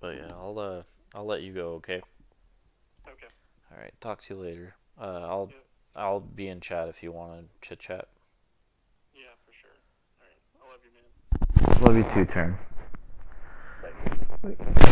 But yeah, I'll let you go. Okay. Okay. All right. Talk to you later. I'll Yeah. I'll be in chat if you want to chit chat. Yeah, for sure. All right. I love you, man. Love you too, Turn. Bye.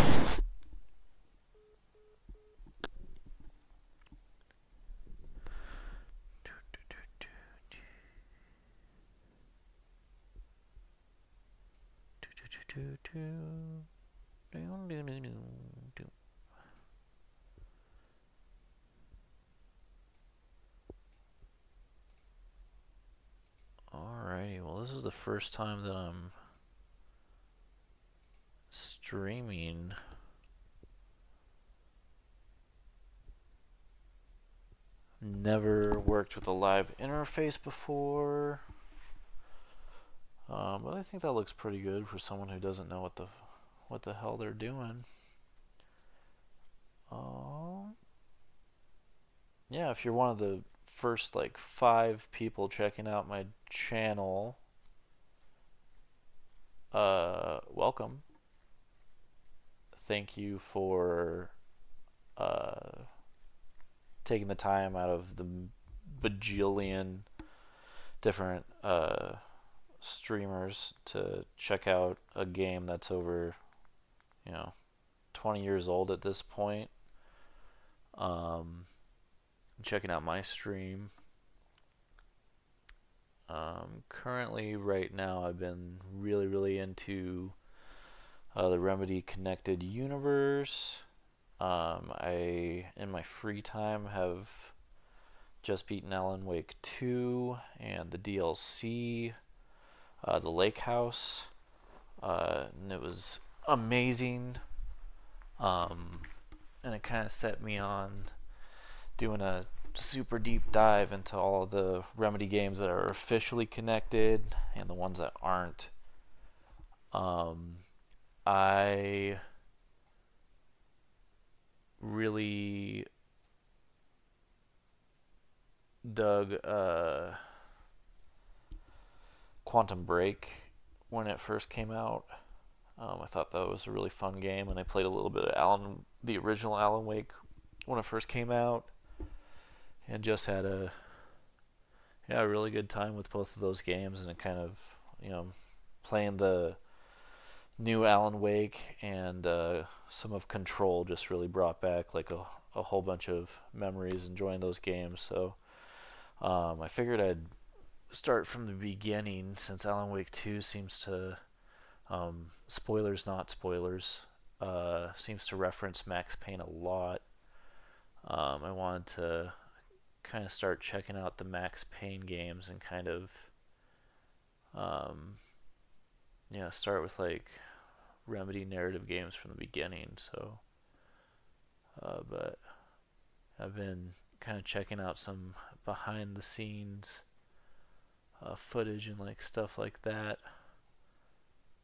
Alrighty. Well, this is the first time that I'm streaming. Never worked with a live interface before. But I think that looks pretty good for someone who doesn't know what the hell they're doing. Um, yeah, if you're one of the first like 5 people checking out my channel, welcome. Thank you for uh, taking the time out of the bajillion different streamers to check out a game that's over, you know, 20 years old at this point. Um, Checking out my stream. Currently, right now, I've been really into the Remedy Connected Universe. I, in my free time, have just beaten Alan Wake 2 and the DLC, the Lake House, and it was amazing. Um, and it kind of set me on doing a super deep dive into all of the Remedy games that are officially connected and the ones that aren't. Um, I really dug Quantum Break when it first came out. I thought that was a really fun game, and I played a little bit of the original Alan Wake when it first came out, and just had a really good time with both of those games. And it kind of, playing the new Alan Wake and some of Control just really brought back like a whole bunch of memories enjoying those games. So I figured I'd start from the beginning since Alan Wake 2 seems to, spoilers not spoilers, seems to reference Max Payne a lot. I wanted to kind of start checking out the Max Payne games and kind of, um, start with like Remedy narrative games from the beginning. So, but I've been kind of checking out some behind the scenes footage and like stuff like that.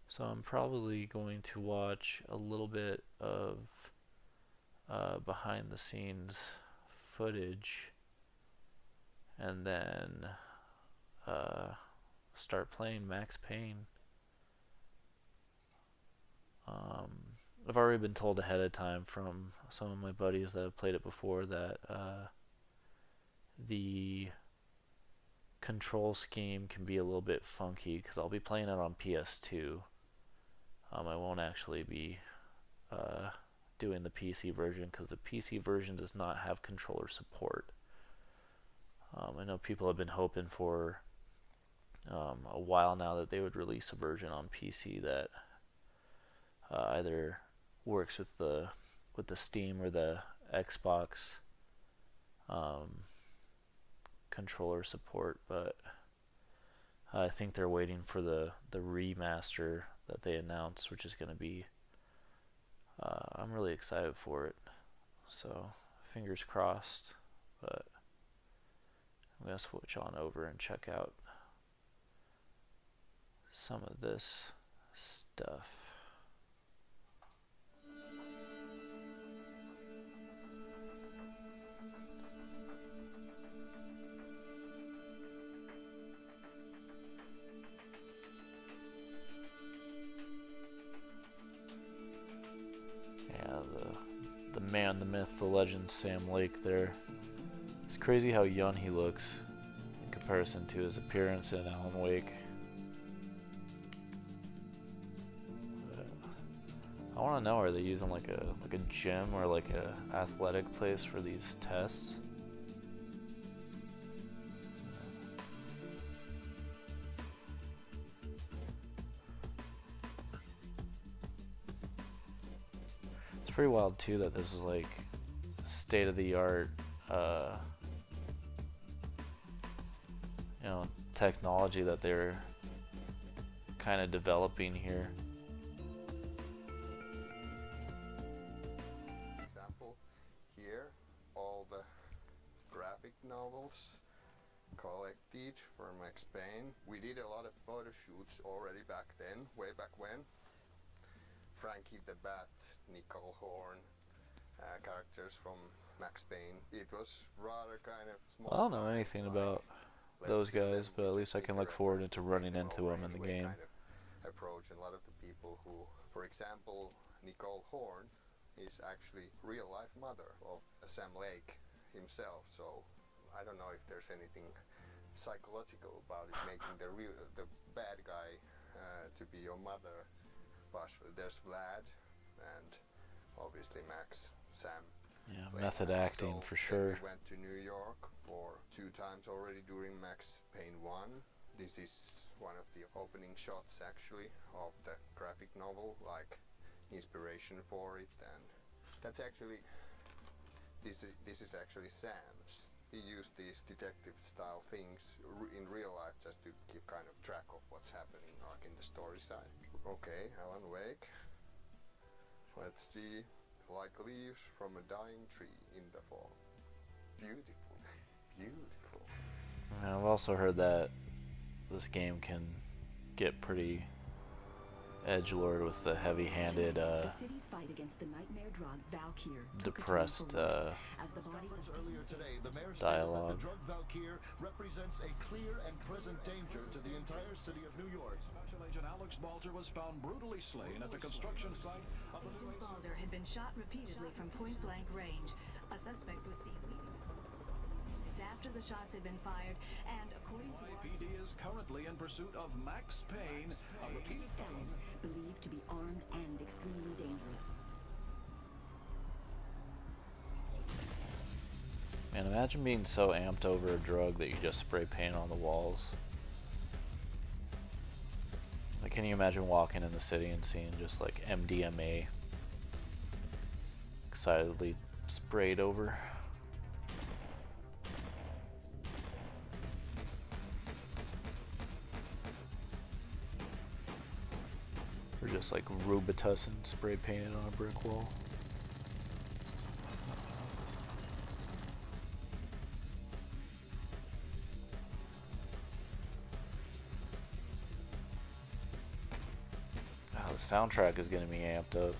So I'm probably going to watch a little bit of behind the scenes footage and then uh, start playing Max Payne. I've already been told ahead of time from some of my buddies that have played it before that the control scheme can be a little bit funky because I'll be playing it on PS2. I won't actually be uh, doing the PC version because the PC version does not have controller support. I know people have been hoping for a while now that they would release a version on PC that either works with the Steam or the Xbox um, controller support, but I think they're waiting for the remaster that they announced, which is going to be. I'm really excited for it, so fingers crossed. But I'm gonna switch on over and check out some of this stuff. Yeah, the man, the myth, the legend, Sam Lake there. It's crazy how young he looks in comparison to his appearance in Alan Wake. I want to know, are they using like a gym or like a athletic place for these tests? It's pretty wild too that this is like state of the art, technology that they're kind of developing here. Example here, all the graphic novels collected from Max Payne. We did a lot of photo shoots already back then, way back when. Frankie the Bat, Nicole Horn, characters from Max Payne. It was rather kind of small. I don't know anything about those guys, but at least I can look forward to running into them in the game. Kind of approach, and a lot of the people who, for example, Nicole Horn is actually real life mother of Sam Lake himself. So I don't know if there's anything psychological about it, making the bad guy to be your mother. But there's Vlad and obviously Max, Sam. Yeah, method acting for sure. We went to New York for 2 times already during Max Payne 1. This is one of the opening shots actually of the graphic novel, like inspiration for it, and that's actually this is actually Sam's. He used these detective style things in real life just to keep kind of track of what's happening like in the story side. Okay, Alan Wake. Let's see. Like leaves from a dying tree in the fall. Beautiful. Beautiful. I've also heard that this game can get pretty edgelord with the heavy-handed, depressed dialogue. The drug Valkyr represents a clear and present danger to the entire city of New York. Special Agent Alex Balder was found brutally slain at the construction site of a new... Balder had been shot repeatedly from point-blank range. A suspect was seen leaving. It's after the shots had been fired, and according to... PD is currently in pursuit of Max Payne, a repeated felon believed to be armed and extremely dangerous. Man, imagine being so amped over a drug that you just spray paint on the walls. Like, can you imagine walking in the city and seeing just like MDMA excitedly sprayed over? Or just like Robitussin spray painted on a brick wall. The soundtrack is getting me amped up.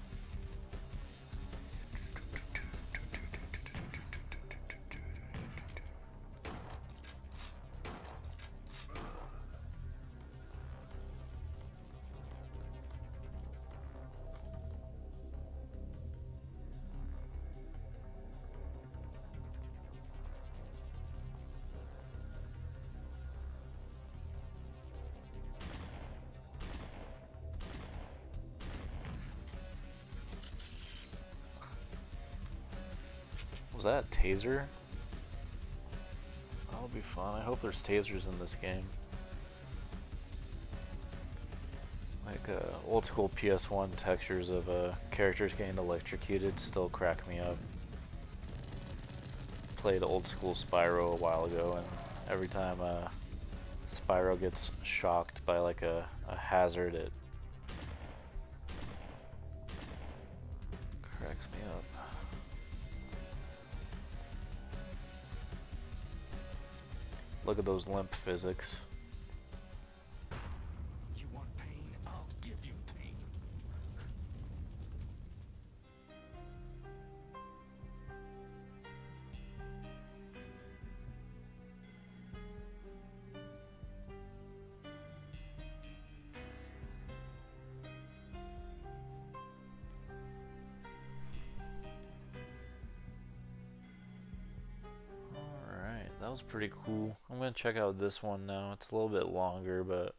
Was that a taser? That'll be fun. I hope there's tasers in this game. Like old school PS1 textures of characters getting electrocuted still crack me up. Played old school Spyro a while ago, and every time Spyro gets shocked by like a hazard, it cracks me up. Look at those limp physics. You want pain? I'll give you pain. was pretty cool. I'm gonna check out this one now. It's a little bit longer, but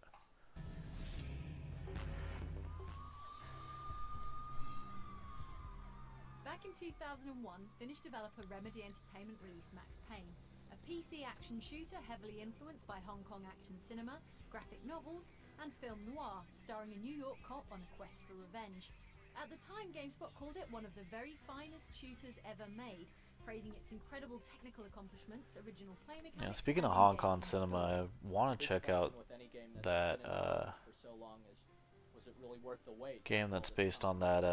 Back in 2001, Finnish developer Remedy Entertainment released Max Payne, a PC action shooter heavily influenced by Hong Kong action cinema, graphic novels, and film noir, starring a New York cop on a quest for revenge. At the time, GameSpot called it one of the very finest shooters ever made, praising its incredible technical accomplishments, original play mechanics, yeah. Speaking of and Hong Kong engaging cinema, story. I want to Big check out question with any game that's that been in development for so long is, was it really worth the wait game all that's this based time? on that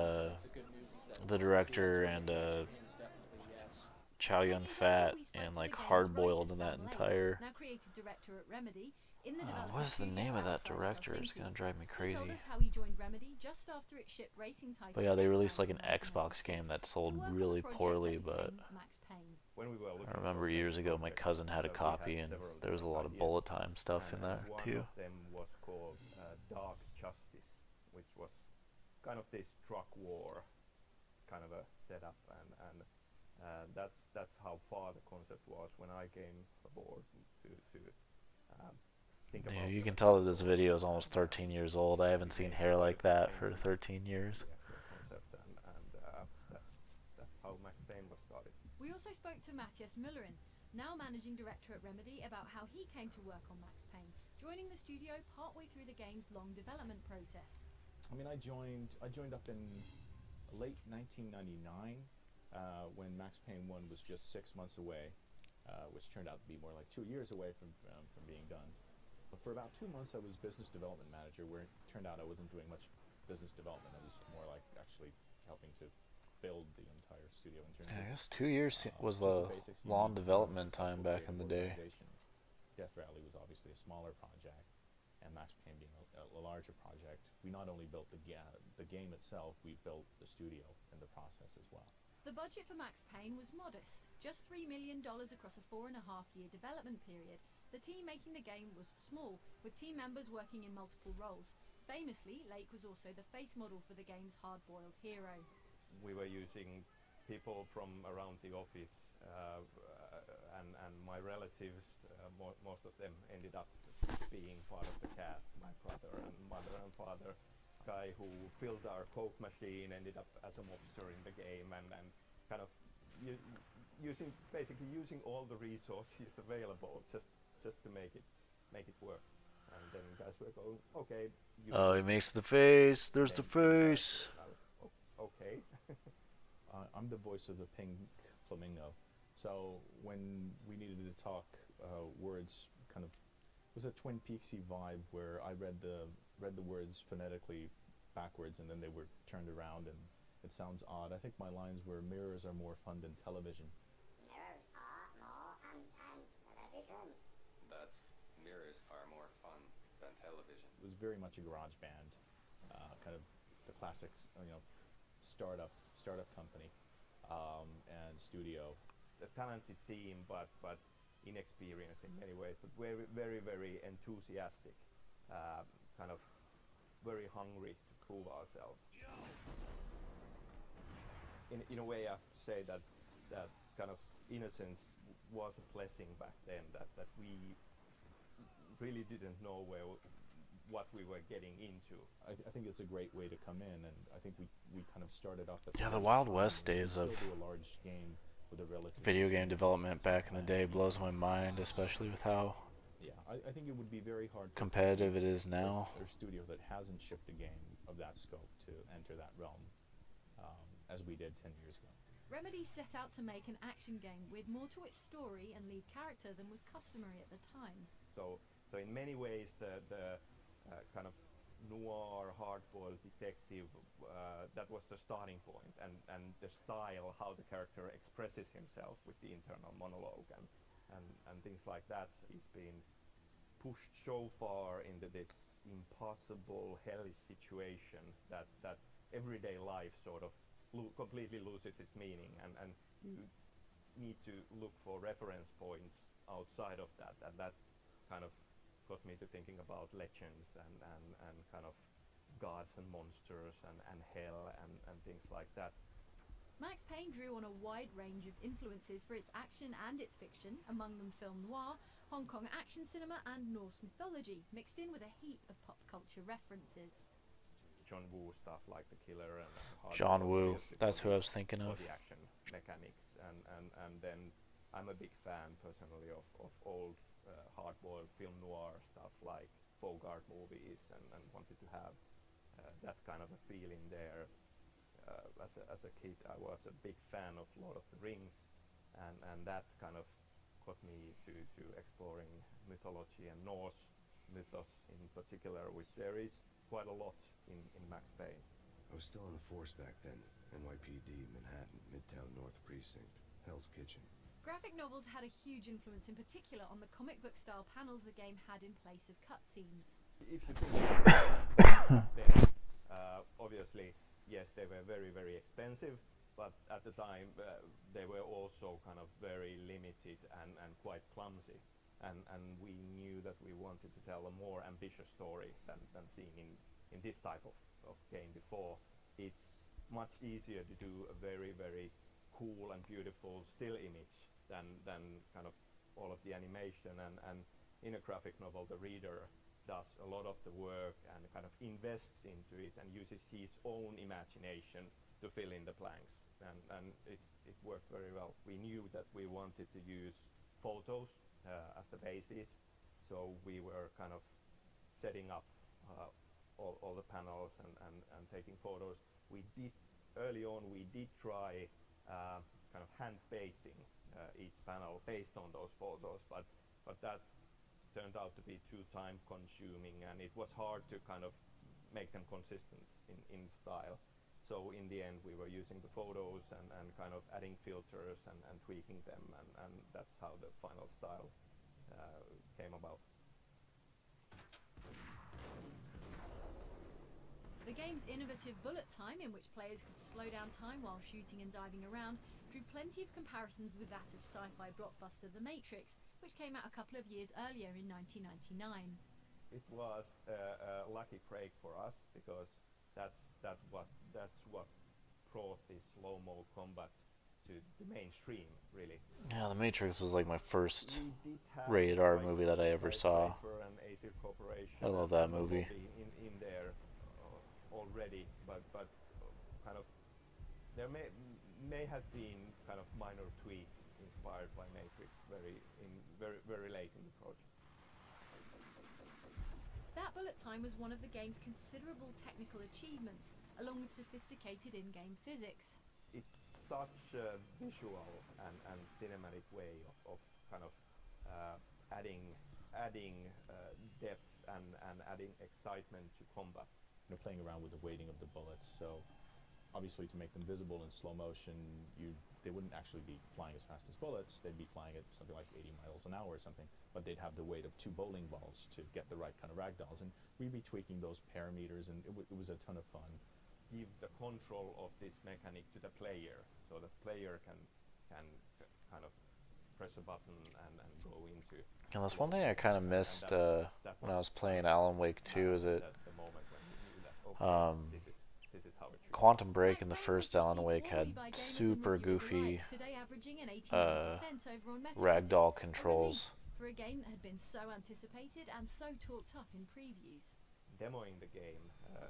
The good news is that the the director answer, and the answer to him is definitely yes. Chow Yun In total, Fat we spoke and to like the game's hard writer, boiled in that Sam Lake, entire. now creative director at Remedy, in the development What is the studio name of that outside of director? It's Helsinki. gonna drive me He crazy. told us how he joined Remedy just after it shipped racing title. But yeah, they Death released like Rally an in Xbox 1996 game that to sold work on a really project poorly, that but became Max Payne. When we were looking I remember for years this ago my project, cousin had a we copy had and several there was a different lot of ideas, bullet time stuff in and there one too. of them was called Dark Justice, which was kind of this truck war kind of a setup, and that's how far the concept was when I came aboard to think Yeah, about you the can tell that actual this video is story, almost and 13 years old. I haven't we seen made hair quite a like few that for changes 13 to years. the actual concept, and that's how Max Payne was started. We also spoke to Matthias Müllerin, now managing director at Remedy, about how he came to work on Max Payne, joining the studio partway through the game's long development process. I mean, I joined up in late 1999 when Max Payne 1 was just 6 months away, which turned out to be more like 2 years away from being done. But for about 2 months, I was business development manager, where it turned out I wasn't doing much business development. I was more like actually helping to build the entire studio in terms Yeah, I of guess 2 years was just the the basics you long need to run a development time successful back in creative the day. organization. Death Rally was obviously a smaller project, and Max Payne being a larger project. We not only built the game itself, we built the studio in the process as well. The budget for Max Payne was modest, just $3 million across a 4.5-year development period. The team making the game was small, with team members working in multiple roles. Famously, Lake was also the face model for the game's hard-boiled hero. We were using people from around the office, and my relatives, most of them ended up being part of the cast. My brother and mother and father. Guy who filled our Coke machine ended up as a mobster in the game, and kind of basically using all the resources available just to make it work. And then guys were going, okay. Oh, he makes the face. There's the face. Okay. I'm the voice of the pink flamingo, so when we needed to talk words, kind of was a Twin Peaksy vibe where I read the words phonetically backwards and then they were turned around, and it sounds odd. I think my lines were, mirrors are more fun than television. Mirrors are more fun than television. That's mirrors are more fun than television. It was very much a garage band, kind of the classic, startup company, and studio. A talented team, but inexperienced in many ways, but very, very, very enthusiastic, kind of very hungry to prove ourselves. In a way, I have to say that kind of innocence was a blessing back then, that we really didn't know what we were getting into. I think it's a great way to come in, and I think we kind of started off at Yeah, the Wild West days of a large game with a relatively video game small development back in the day plan. blows my mind, especially with how Yeah, I think it would be very hard for competitive it is now. or studio that hasn't shipped a game of that scope to enter that realm, as we did 10 years ago. Remedy set out to make an action game with more to its story and lead character than was customary at the time. So in many ways, the kind of noir, hard-boiled detective, that was the starting point, and the style, how the character expresses himself with the internal monologue and things like that is being pushed so far into this impossible, hellish situation that everyday life sort of completely loses its meaning, and you need to look for reference points outside of that, and that kind of got me to thinking about legends and kind of gods and monsters and hell and things like that. Max Payne drew on a wide range of influences for its action and its fiction, among them film noir, Hong Kong action cinema and Norse mythology, mixed in with a heap of pop culture references. John Woo stuff like The Killer and John Hardball, Woo, obviously, that's for who I was thinking for of. the action mechanics, and then I'm a big fan personally of old hard-boiled film noir stuff like Bogart movies, and wanted to have that kind of a feeling there. As a kid, I was a big fan of Lord of the Rings, and that kind of got me to exploring mythology and Norse mythos in particular, which there is quite a lot in Max Payne. I was still on the force back then. NYPD, Manhattan, Midtown North Precinct, Hell's Kitchen. Graphic novels had a huge influence in particular on the comic book style panels the game had in place of cutscenes. If you think about then, obviously, yes, they were very, very expensive, but at the time they were also kind of very limited and quite clumsy. And we knew that we wanted to tell a more ambitious story than seen in this type of game before. It's much easier to do a very, very cool and beautiful still image than kind of all of the animation, and in a graphic novel the reader does a lot of the work and kind of invests into it and uses his own imagination to fill in the blanks, and it worked very well. We knew that we wanted to use photos as the basis, so we were kind of setting up all the panels and taking photos. We did early on try kind of hand painting each panel based on those photos, but that turned out to be too time consuming, and it was hard to kind of make them consistent in style. So in the end we were using the photos and kind of adding filters and tweaking them, and that's how the final style came about. The game's innovative bullet time, in which players could slow down time while shooting and diving around, drew plenty of comparisons with that of sci-fi blockbuster The Matrix, which came out a couple of years earlier in 1999. It was a lucky break for us, because that's what brought this slow-mo combat to the mainstream, really. Yeah, The Matrix was like my first rated R movie that I ever saw. I love that movie. In there already, but kind of there may have been kind of minor tweaks inspired by Matrix very late in the project. That bullet time was one of the game's considerable technical achievements, along with sophisticated in-game physics. It's such a visual and cinematic way of kind of adding depth and adding excitement to combat. You know, playing around with the weighting of the bullets, so obviously to make them visible in slow motion, they wouldn't actually be flying as fast as bullets. They'd be flying at something like 80 miles an hour or something, but they'd have the weight of 2 bowling balls to get the right kind of ragdolls, and we'd be tweaking those parameters, and it was a ton of fun. Give the control of this mechanic to the player, so the player can kind of press a button and go into. And that's one thing I kind of missed when I was playing Alan Wake 2, is it Quantum Break in the first Alan Wake had super goofy ragdoll controls. For a game that had been so anticipated and so talked up in previews. Demoing the game,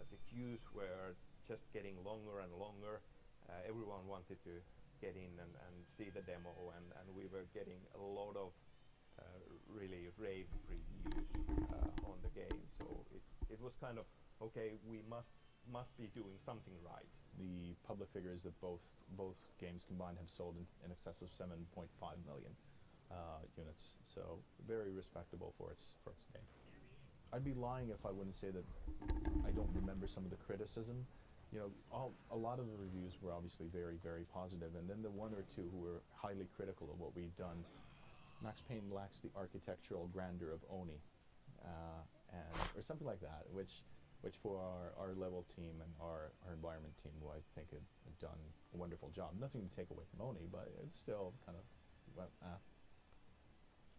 the queues were just getting longer and longer. Everyone wanted to get in and see the demo, and we were getting a lot of really rave reviews on the game. So it was kind of, okay, we must be doing something right. The public figures that both games combined have sold in excess of 7.5 million units, so very respectable for its name. I'd be lying if I wouldn't say that I don't remember some of the criticism. You know, a lot of the reviews were obviously very, very positive, and then the one or two who were highly critical of what we've done. Max Payne lacks the architectural grandeur of Oni, or something like that, which for our level team and our environment team, who I think had done a wonderful job. Nothing to take away from Oni, but it's still kind of, well,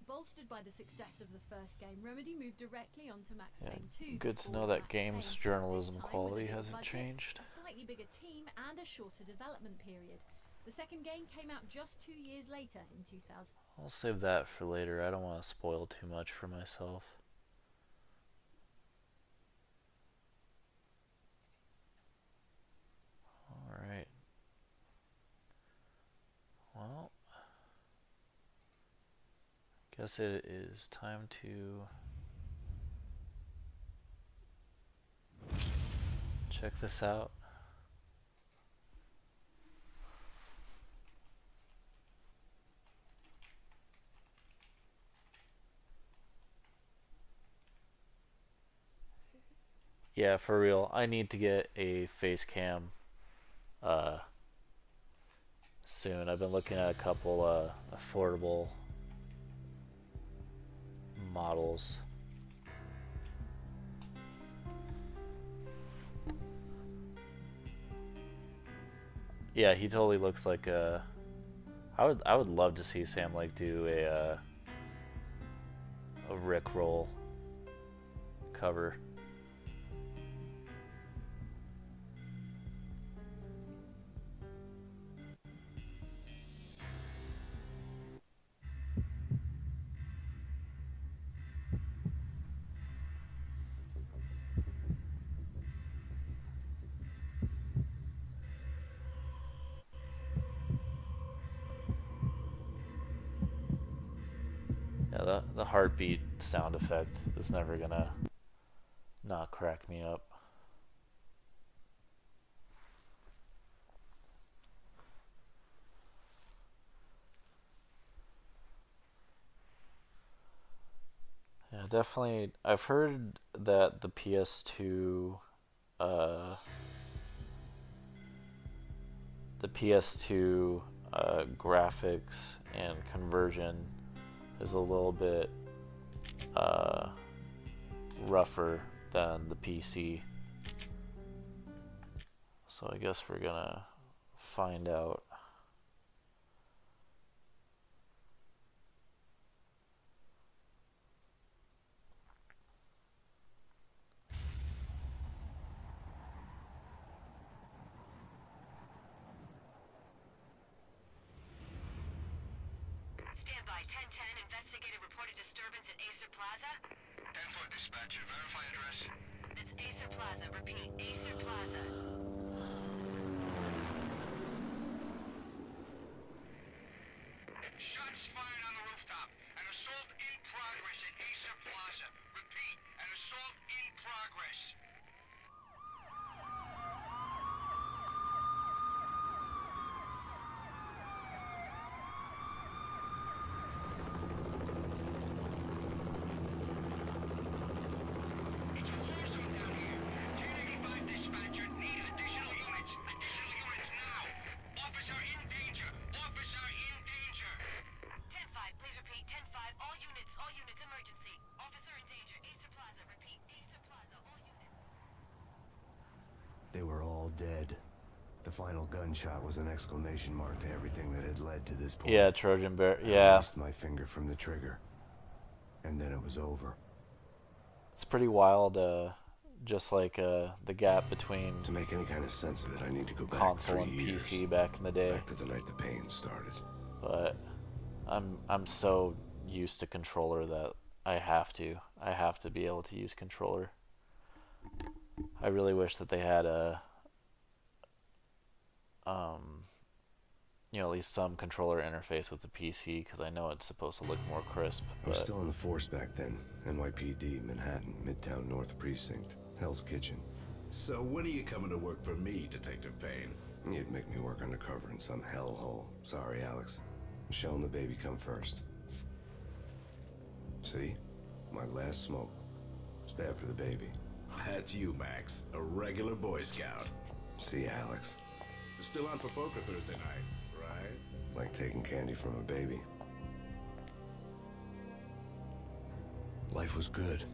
Bolstered by the success of the first game, Remedy moved directly onto Max Payne 2. Good to know that games journalism quality hasn't changed. A slightly bigger team and a shorter development period. The second game came out just 2 years later in 2000. I'll save that for later. I don't want to spoil too much for myself. Alright. Well, guess it is time to check this out. Yeah, for real. I need to get a face cam soon. I've been looking at a couple affordable models. Yeah, he totally looks like a. I would love to see Sam like do a Rickroll cover. Yeah, the heartbeat sound effect is never gonna not crack me up. Yeah, definitely. I've heard that the PS2, graphics and conversion is a little bit rougher than the PC. So I guess we're gonna find out. Stand by. 1010, investigated reported disturbance at Acer Plaza. 10-4 dispatcher, verify address. It's Acer Plaza. Repeat, Acer Plaza. Shots fired on the rooftop. An assault in progress at Acer Plaza. Repeat, an assault in progress. It's a war zone down here. 1085 dispatcher, need additional units. Additional units now. Officer in danger. Officer in danger. 10-5, please repeat. 10-5, all units, emergency. Officer in danger. Acer Plaza. Repeat, Acer Plaza, all units. They were all dead. The final gunshot was an exclamation mark to everything that had led to this point. Yeah, Trojan Bear. I Yeah. released my finger from the trigger. And then it was over. It's pretty wild, just like the gap between To make any kind of sense of it, I need to go back console 3 and years. PC back in the day. Back to the night the pain started. But I'm so used to controller that I have to be able to use controller. I really wish that they had a at least some controller interface with the PC, because I know it's supposed to look more crisp. I was But still in the force back then. NYPD, Manhattan, Midtown North Precinct, Hell's Kitchen. So when are you coming to work for me, Detective Payne? You'd make me work undercover in some hellhole. Sorry, Alex. Michelle and the baby come first. See? My last smoke. It's bad for the baby. That's you, Max. A regular Boy Scout. See, Alex. Still on for poker Thursday night, right? Like taking candy from a baby. Life was good.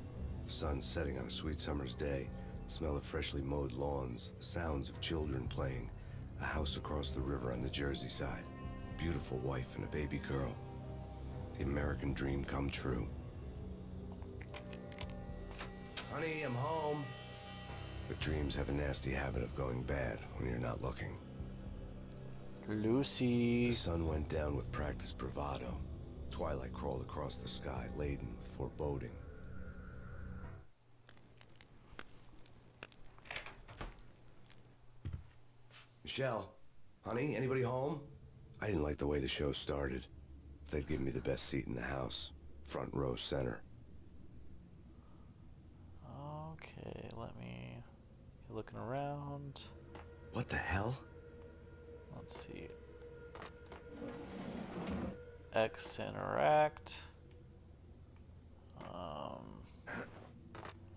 Sun setting on a sweet summer's day. The smell of freshly mowed lawns. The sounds of children playing. A house across the river on the Jersey side. Beautiful wife and a baby girl. The American dream come true. Honey, I'm home. But dreams have a nasty habit of going bad when you're not looking. Lucy. The sun went down with practiced bravado. Twilight crawled across the sky, laden with foreboding. Michelle, honey, anybody home? I didn't like the way the show started. They'd given me the best seat in the house, front row center. Okay, let me get looking around. What the hell? Let's see. X interact.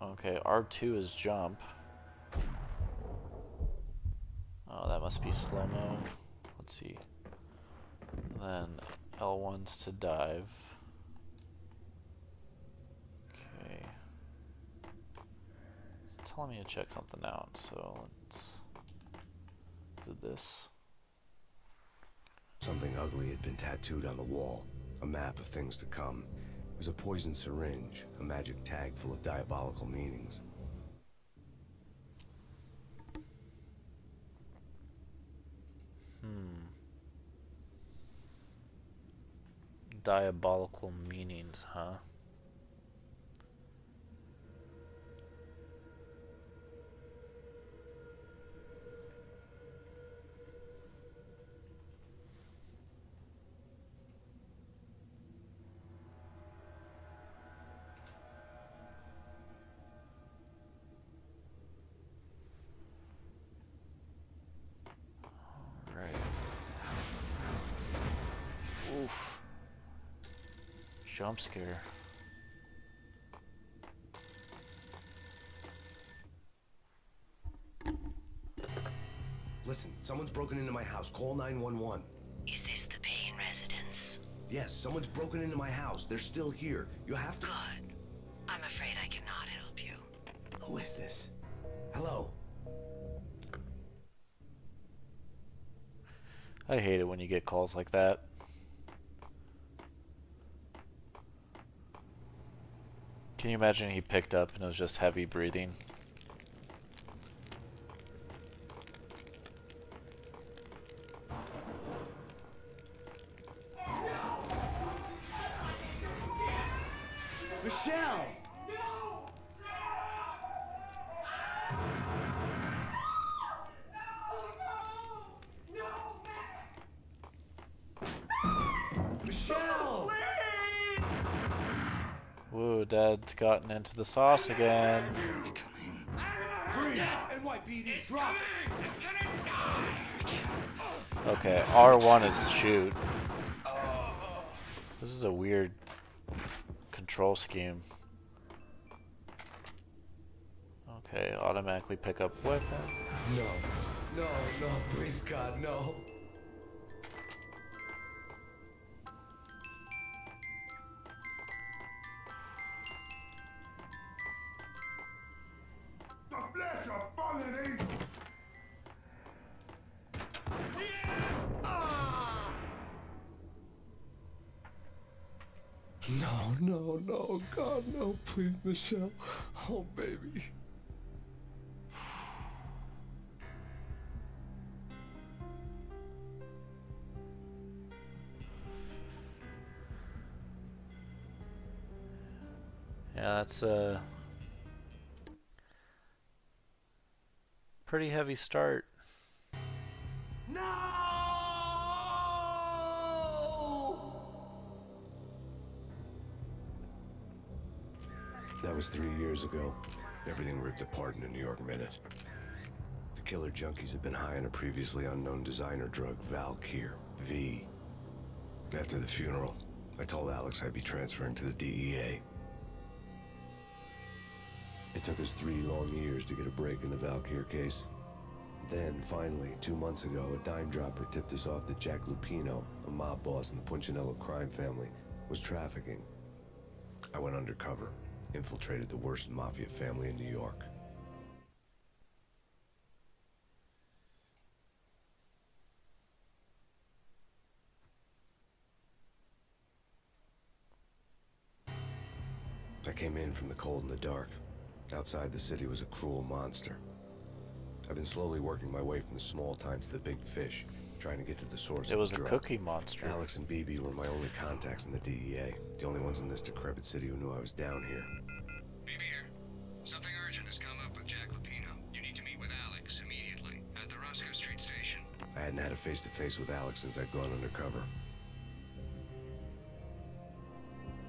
Okay, R2 is jump. Oh, that must be slow-mo. Let's see. Then L1's to dive. Okay. It's telling me to check something out, so let's... Is it this? Something ugly had been tattooed on the wall. A map of things to come. It was a poison syringe, a magic tag full of diabolical meanings. Diabolical meanings, huh? Alright. Oof. Jump scare. Listen, someone's broken into my house. Call 911. Is this the Payne residence? Yes, someone's broken into my house. They're still here. You have to... Good. I'm afraid I cannot help you. Who is this? Hello? I hate it when you get calls like that. Can you imagine he picked up and it was just heavy breathing? Michelle! Michelle! Whoa, Dad's gotten into the sauce again. Freeze! NYPD, drop! Okay, R1 is shoot. This is a weird control scheme. Okay, automatically pick up weapon. No, please God, no. The flesh of fallen angels. No, God, no, please, Michelle. Oh, baby. Yeah, that's a pretty heavy start. No! That was 3 years ago. Everything ripped apart in a New York minute. The killer junkies had been high on a previously unknown designer drug, Valkyr, V. After the funeral, I told Alex I'd be transferring to the DEA. It took us 3 long years to get a break in the Valkyr case. Then, finally, 2 months ago, a dime dropper tipped us off that Jack Lupino, a mob boss in the Punchinello crime family, was trafficking. I went undercover, infiltrated the worst mafia family in New York. I came in from the cold and the dark. Outside the city was a cruel monster. I've been slowly working my way from the small time to the big fish. trying to get to the source It of was the a drugs. cookie monster. Alex and BB were my only contacts in the DEA, the only ones in this decrepit city who knew I was down here. BB here. Something urgent has come up with Jack Lapino. You need to meet with Alex immediately at the Roscoe Street station. I hadn't had a face-to-face with Alex since I'd gone undercover.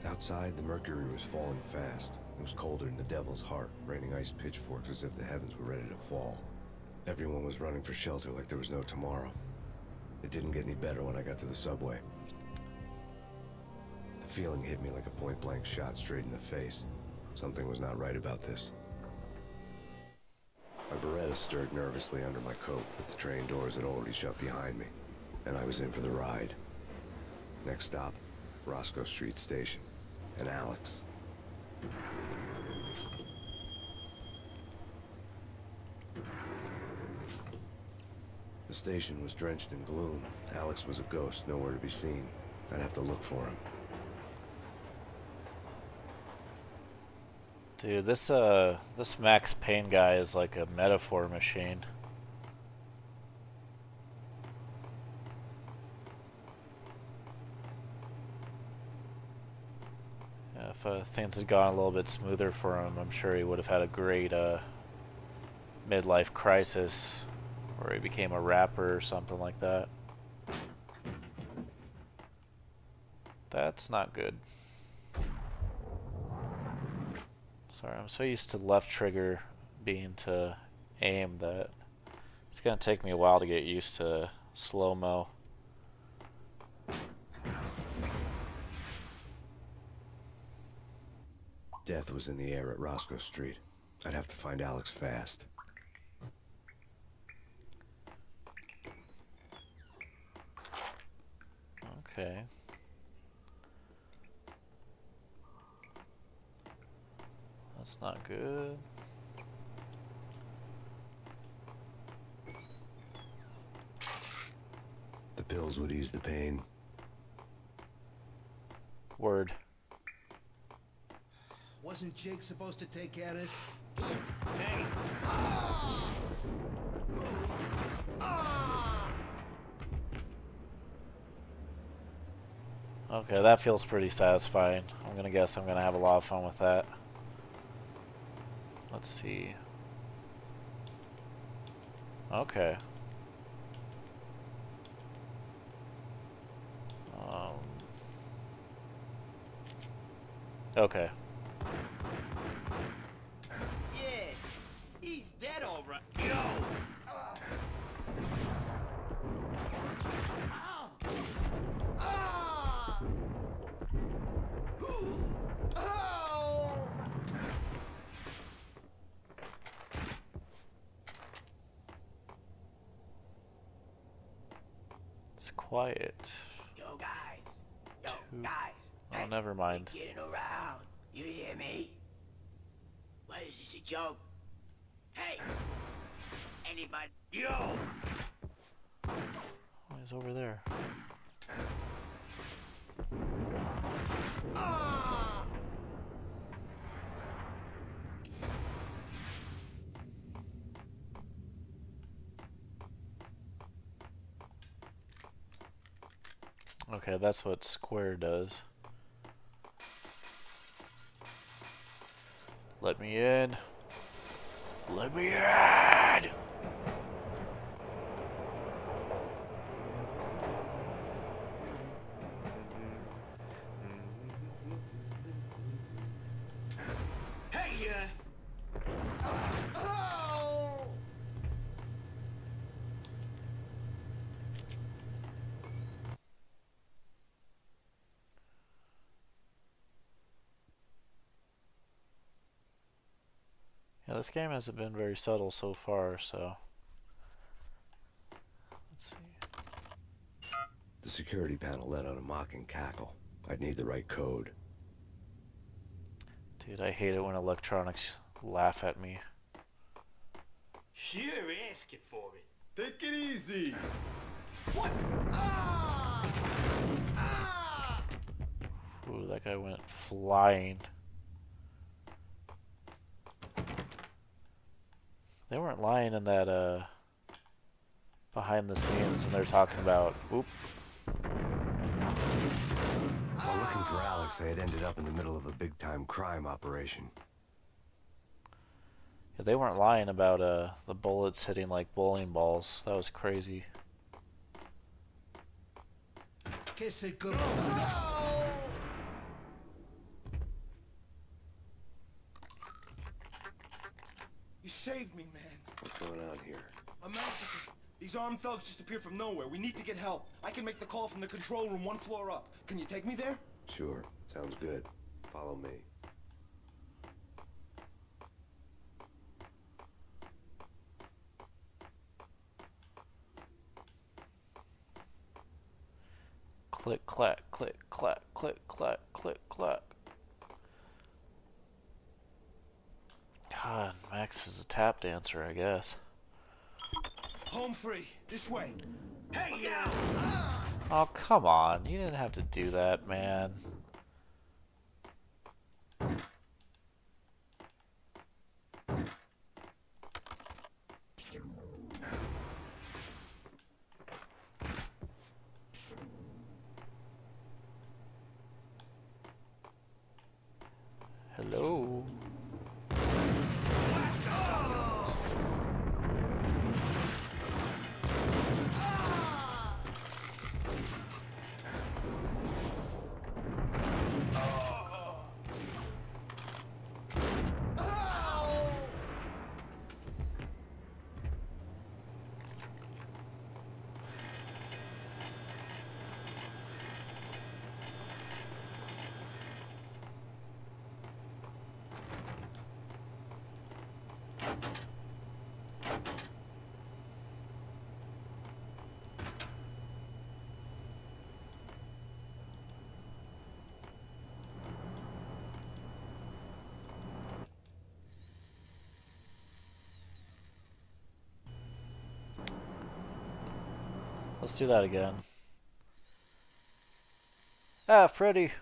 Outside, the mercury was falling fast. It was colder than the devil's heart, raining ice pitchforks as if the heavens were ready to fall. Everyone was running for shelter like there was no tomorrow. It didn't get any better when I got to the subway. The feeling hit me like a point-blank shot straight in the face. Something was not right about this. My Beretta stirred nervously under my coat, but the train doors had already shut behind me, and I was in for the ride. Next stop, Roscoe Street Station, and Alex. The station was drenched in gloom. Alex was a ghost, nowhere to be seen. I'd have to look for him. Dude, this Max Payne guy is like a metaphor machine. Yeah, if things had gone a little bit smoother for him, I'm sure he would have had a great midlife crisis, where he became a rapper or something like that. That's not good. Sorry, I'm so used to left trigger being to aim that it's gonna take me a while to get used to slow-mo. Death was in the air at Roscoe Street. I'd have to find Alex fast. Okay. That's not good. The pills would ease the pain. Word. Wasn't Jake supposed to take care of this? Hey! Okay, that feels pretty satisfying. I'm gonna guess I'm gonna have a lot of fun with that. Let's see. Okay. Okay. Yeah, he's dead all right. Yo! It's quiet. Yo, guys. Yo, guys. Oh, never mind. Getting around. You hear me? What is this, a joke? Hey! Anybody? Yo! Oh, he's over there. Okay, that's what square does. Let me in. Let me in! Hey, Yeah, this game hasn't been very subtle so far, so... Let's see. The security panel let out a mocking cackle. I'd need the right code. Dude, I hate it when electronics laugh at me. You're asking for it. Take it easy. What? Ooh, that guy went flying. They weren't lying in that behind the scenes when they're talking about, oop. While looking for Alex, they had ended up in the middle of a big-time crime operation. Yeah, they weren't lying about the bullets hitting like bowling balls. That was crazy. Que se corrompa. You saved me, man. What's going on here? A massacre. These armed thugs just appeared from nowhere. We need to get help. I can make the call from the control room 1 floor up. Can you take me there? Sure, sounds good. Follow me. Click, clack, click, clack, click, clack, click, clack. God, Max is a tap dancer, I guess. Home free. This way. Hey, yeah! Oh, come on. You didn't have to do that, man. Hello. Let's do that again. Ah, Freddy.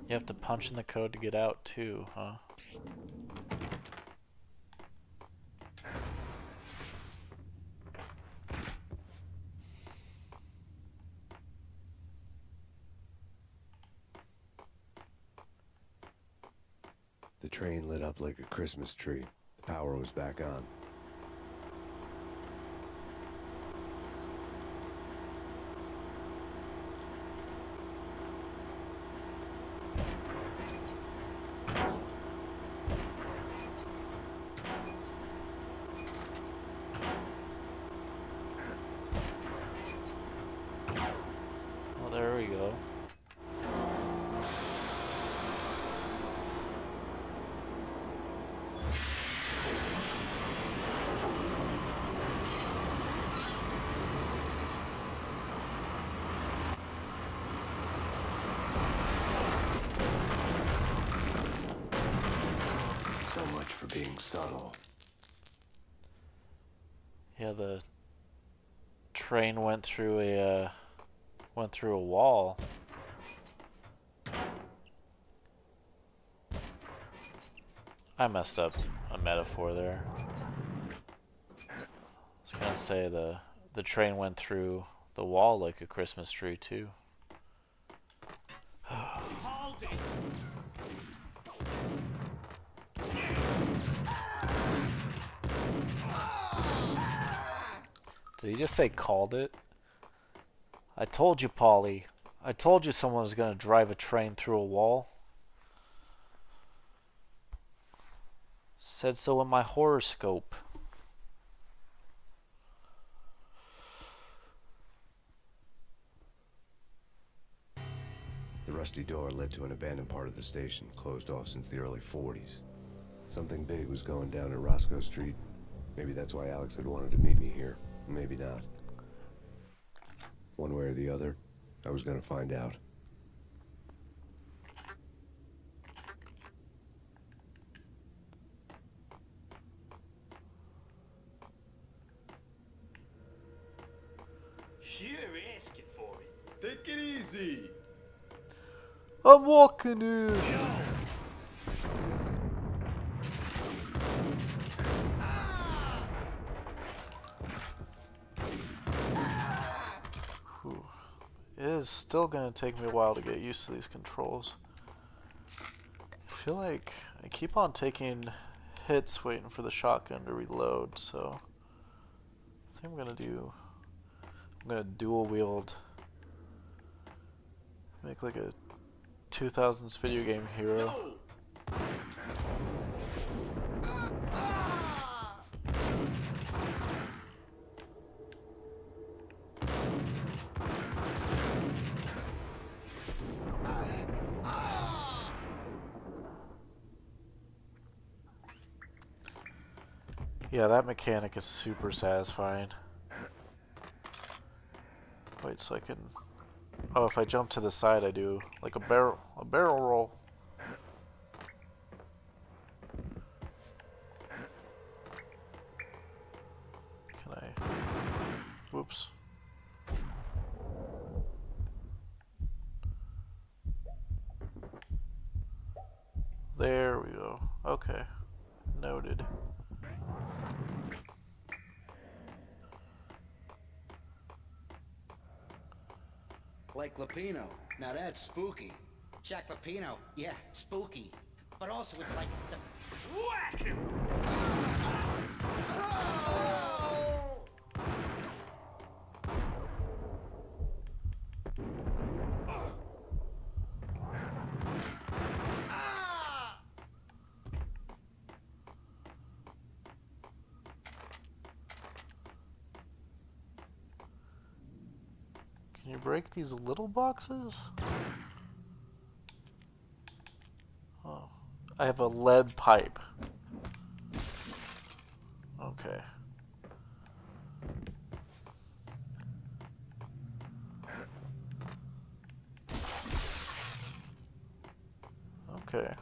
You have to punch in the code to get out too, huh? The train lit up like a Christmas tree. The power was back on. Well, there we go. So much for being subtle. Yeah, the train went through a wall. I messed up a metaphor there. I was gonna say the train went through the wall like a Christmas tree too. Hold it! Did he just say called it? I told you, Polly. I told you someone was gonna drive a train through a wall. Said so in my horoscope. The rusty door led to an abandoned part of the station, closed off since the early 40s. Something big was going down at Roscoe Street. Maybe that's why Alex had wanted to meet me here. Maybe not. One way or the other, I was gonna find out. You're asking for it. Take it easy. I'm walking in. Whew. It is still gonna take me a while to get used to these controls. I feel like I keep on taking hits waiting for the shotgun to reload, so I think I'm gonna dual wield. Make like a 2000s video game hero. Yeah, that mechanic is super satisfying. Wait, so I can... Oh, if I jump to the side, I do like a barrel roll. Can I... Whoops. There we go. Okay. Noted. Like Lapino. Now that's spooky. Jack Lapino. Yeah, spooky. But also it's like the... Whack him! Can you break these little boxes? Oh. I have a lead pipe. Okay. Okay.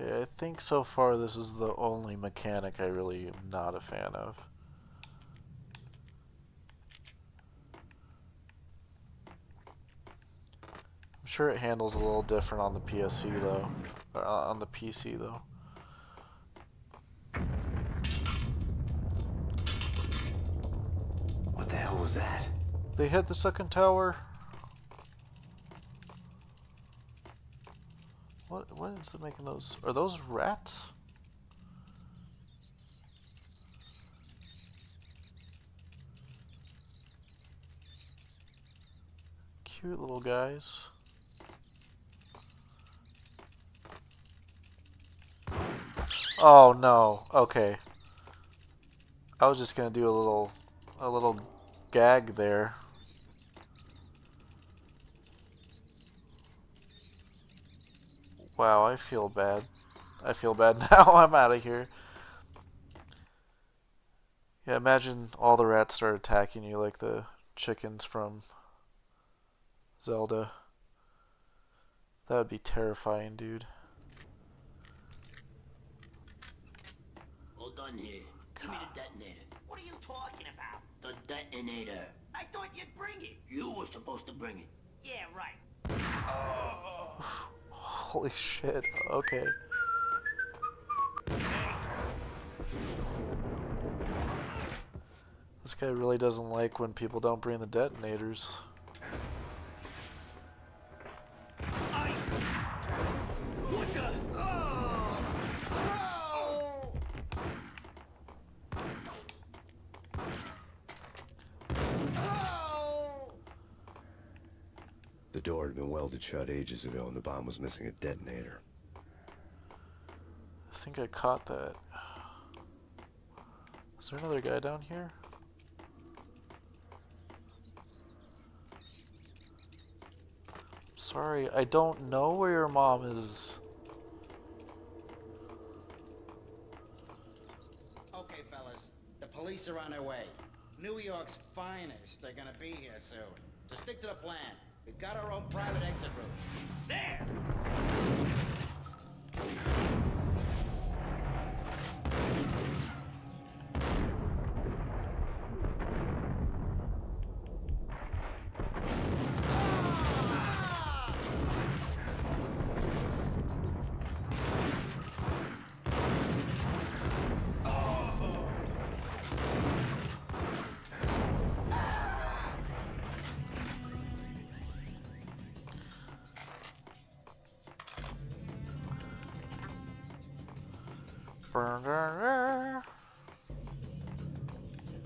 Okay, I think so far this is the only mechanic I really am not a fan of. I'm sure it handles a little different on the PSC though. Or on the PC though. What the hell was that? They hit the second tower. What is it making those? Are those rats? Cute little guys. Oh no. Okay. I was just gonna do a little gag there. Wow, I feel bad. I feel bad now. I'm out of here. Yeah, imagine all the rats start attacking you like the chickens from Zelda. That would be terrifying, dude. All done here. Give me the detonator. What are you talking about? The detonator. I thought you'd bring it. You were supposed to bring it. Yeah, right. Holy shit. Okay. This guy really doesn't like when people don't bring the detonators. What the? The door had been welded shut ages ago and the bomb was missing a detonator. I think I caught that. Is there another guy down here? I'm Sorry, I don't know where your mom is. Okay, fellas. The police are on their way. New York's finest are gonna be here soon. So stick to the plan. We've got our own private exit route. There!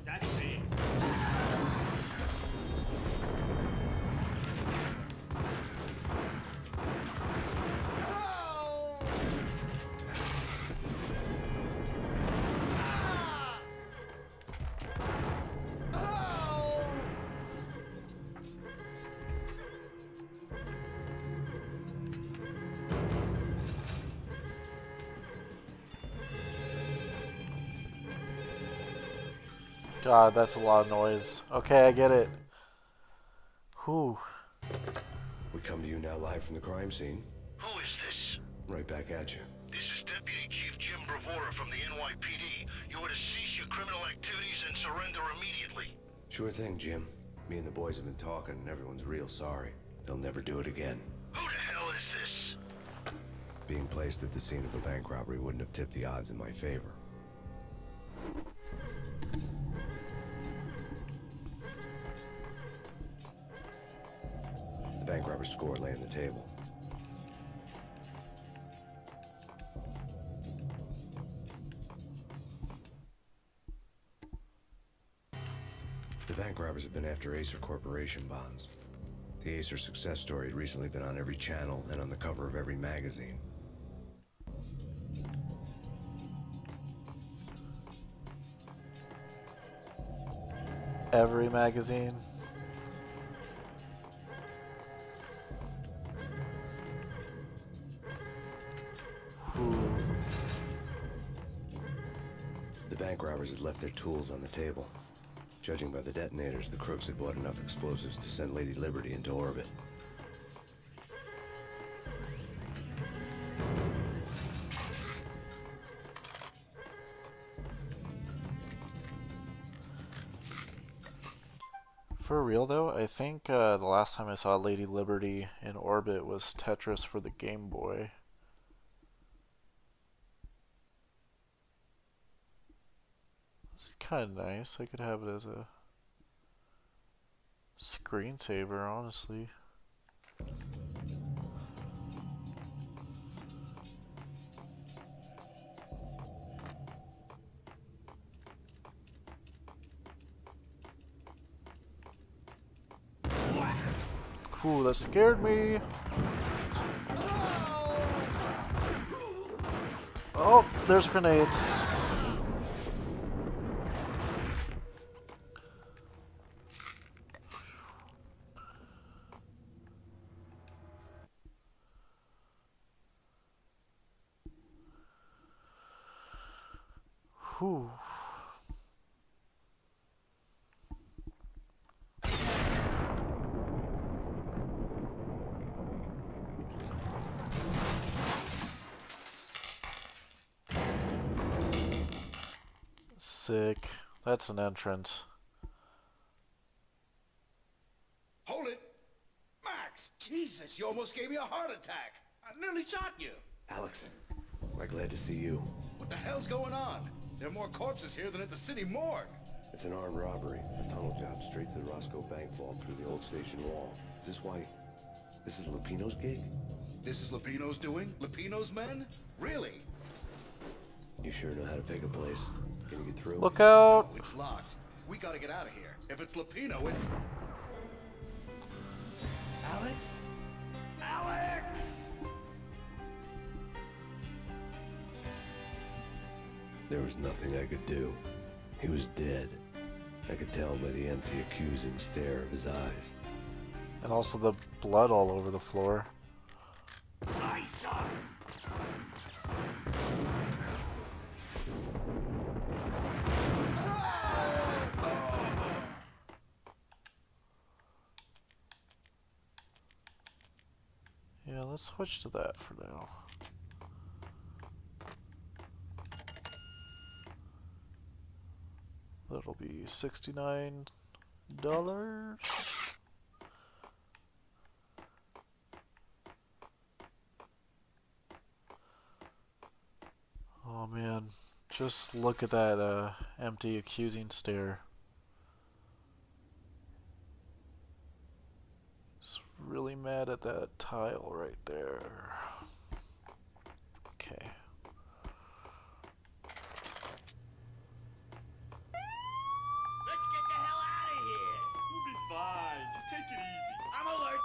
That's it. God, that's a lot of noise. Okay, I get it. Whew. We come to you now live from the crime scene. Who is this? Right back at you. This is Deputy Chief Jim Bravura from the NYPD. You are to cease your criminal activities and surrender immediately. Sure thing, Jim. Me and the boys have been talking and everyone's real sorry. They'll never do it again. Who the hell is this? Being placed at the scene of a bank robbery wouldn't have tipped the odds in my favor. The bank robber's score lay on the table. The bank robbers have been after Acer Corporation bonds. The Acer success story had recently been on every channel and on the cover of every magazine. Every magazine. The bank robbers had left their tools on the table. Judging by the detonators, the crooks had bought enough explosives to send Lady Liberty into orbit. For real though, I think the last time I saw Lady Liberty in orbit was Tetris for the Game Boy. This is kind of nice. I could have it as a screensaver, honestly. Ooh, that scared me. Oh, there's grenades. Whew. Sick. That's an entrance. Hold it! Max! Jesus, you almost gave me a heart attack! I nearly shot you! Alex, we're glad to see you. What the hell's going on? There are more corpses here than at the city morgue. It's an armed robbery. A tunnel job straight to the Roscoe Bank vault through the old station wall. Is this why... this is Lupino's gig? This is Lupino's doing? Lupino's men? Really? You sure know how to pick a place? Can you get through? Look out! It's locked. We gotta get out of here. If it's Lupino, it's... Alex? Alex! There was nothing I could do. He was dead. I could tell by the empty, accusing stare of his eyes. And also the blood all over the floor. Yeah, let's switch to that for now. That'll be $69. Oh man, just look at that empty accusing stare. Just really mad at that tile right there. Okay. Let's get the hell out of here. We'll be fine. Just take it easy. I'm alert.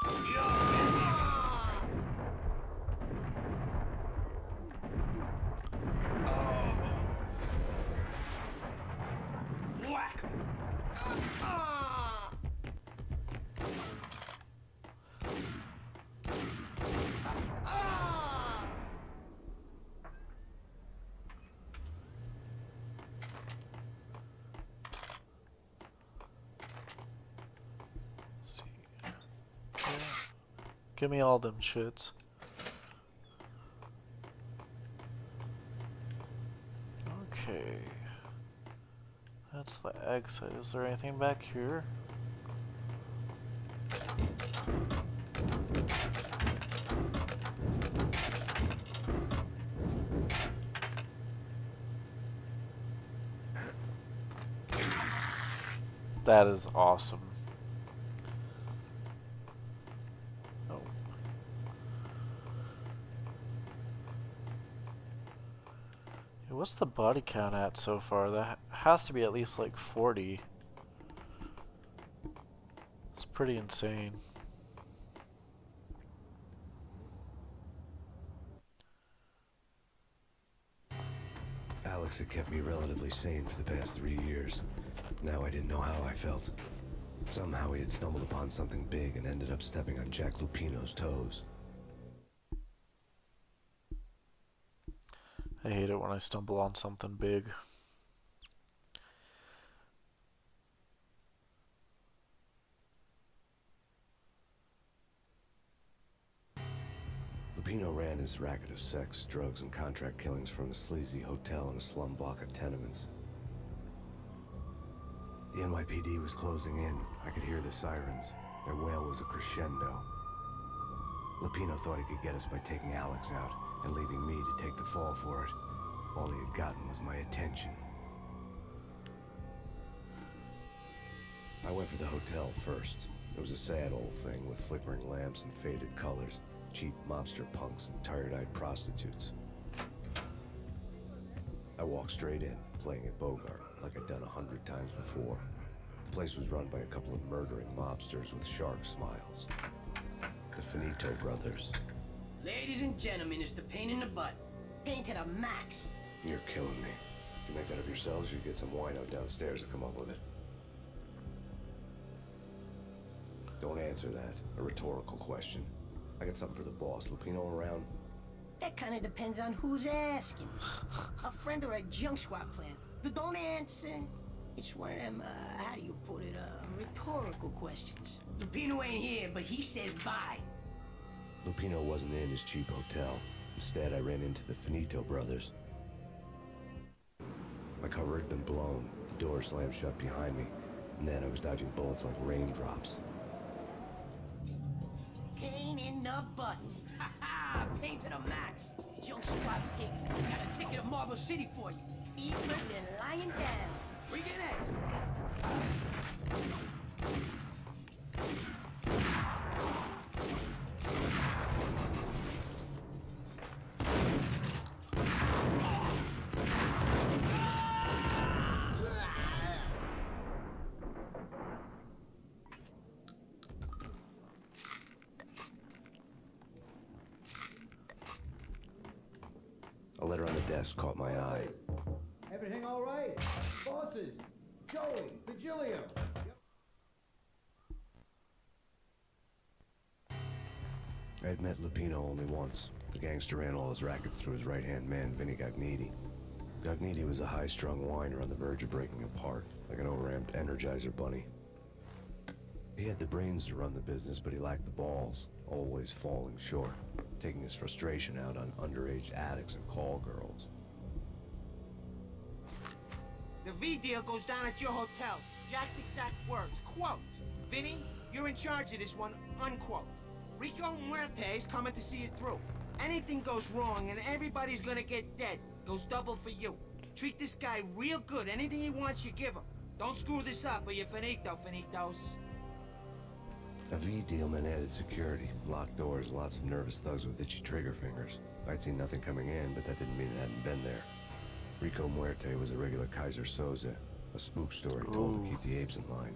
Whack! Let's see. Yeah. Give me all them shits. Okay. That's the exit. Is there anything back here? That is awesome. Oh. Hey, what's the body count at so far? That has to be at least like 40. It's pretty insane. Alex had kept me relatively sane for the past 3 years. Now I didn't know how I felt. Somehow he had stumbled upon something big and ended up stepping on Jack Lupino's toes. I hate it when I stumble on something big. Lupino ran his racket of sex, drugs, and contract killings from a sleazy hotel in a slum block of tenements. The NYPD was closing in. I could hear the sirens. Their wail was a crescendo. Lupino thought he could get us by taking Alex out and leaving me to take the fall for it. All he had gotten was my attention. I went for the hotel first. It was a sad old thing with flickering lamps and faded colors, cheap mobster punks and tired-eyed prostitutes. I walked straight in, playing at Bogart, like I'd done 100 times before. The place was run by a couple of murdering mobsters with shark smiles. The Finito brothers. Ladies and gentlemen, it's the pain in the butt. Pain to the max. You're killing me. You make that up yourselves, or you get some wino downstairs to come up with it? Don't answer that. A rhetorical question. I got something for the boss. Lupino around? That kind of depends on who's asking. A friend or a junk squad plan. Don't answer. It's one of them, how do you put it, rhetorical questions. Lupino ain't here, but he says bye. Lupino wasn't in his cheap hotel. Instead, I ran into the Finito brothers. My cover had been blown. The door slammed shut behind me. And then I was dodging bullets like raindrops. Pain in the butt. Ha ha! Pain to the max. Junk squad pig. Got a ticket to Marble City for you. Eat first and lying down. Freaking it. A letter on the desk caught my eye. Everything all right? Bosses, Joey, Vigilio. I had met Lupino only once. The gangster ran all his rackets through his right-hand man, Vinny Gognitti. Gognitti was a high-strung whiner on the verge of breaking apart, like an overamped Energizer bunny. He had the brains to run the business, but he lacked the balls, always falling short, taking his frustration out on underage addicts and call girls. The V deal goes down at your hotel. Jack's exact words, quote, "Vinny, you're in charge of this one," unquote. Rico Muerte's coming to see it through. Anything goes wrong and everybody's gonna get dead, goes double for you. Treat this guy real good. Anything he wants, you give him. Don't screw this up or you're finito, finitos. A V deal meant added security, locked doors, and lots of nervous thugs with itchy trigger fingers. I'd seen nothing coming in, but that didn't mean it hadn't been there. Rico Muerte was a regular Kaiser Soze, a spook story told to keep the apes in line.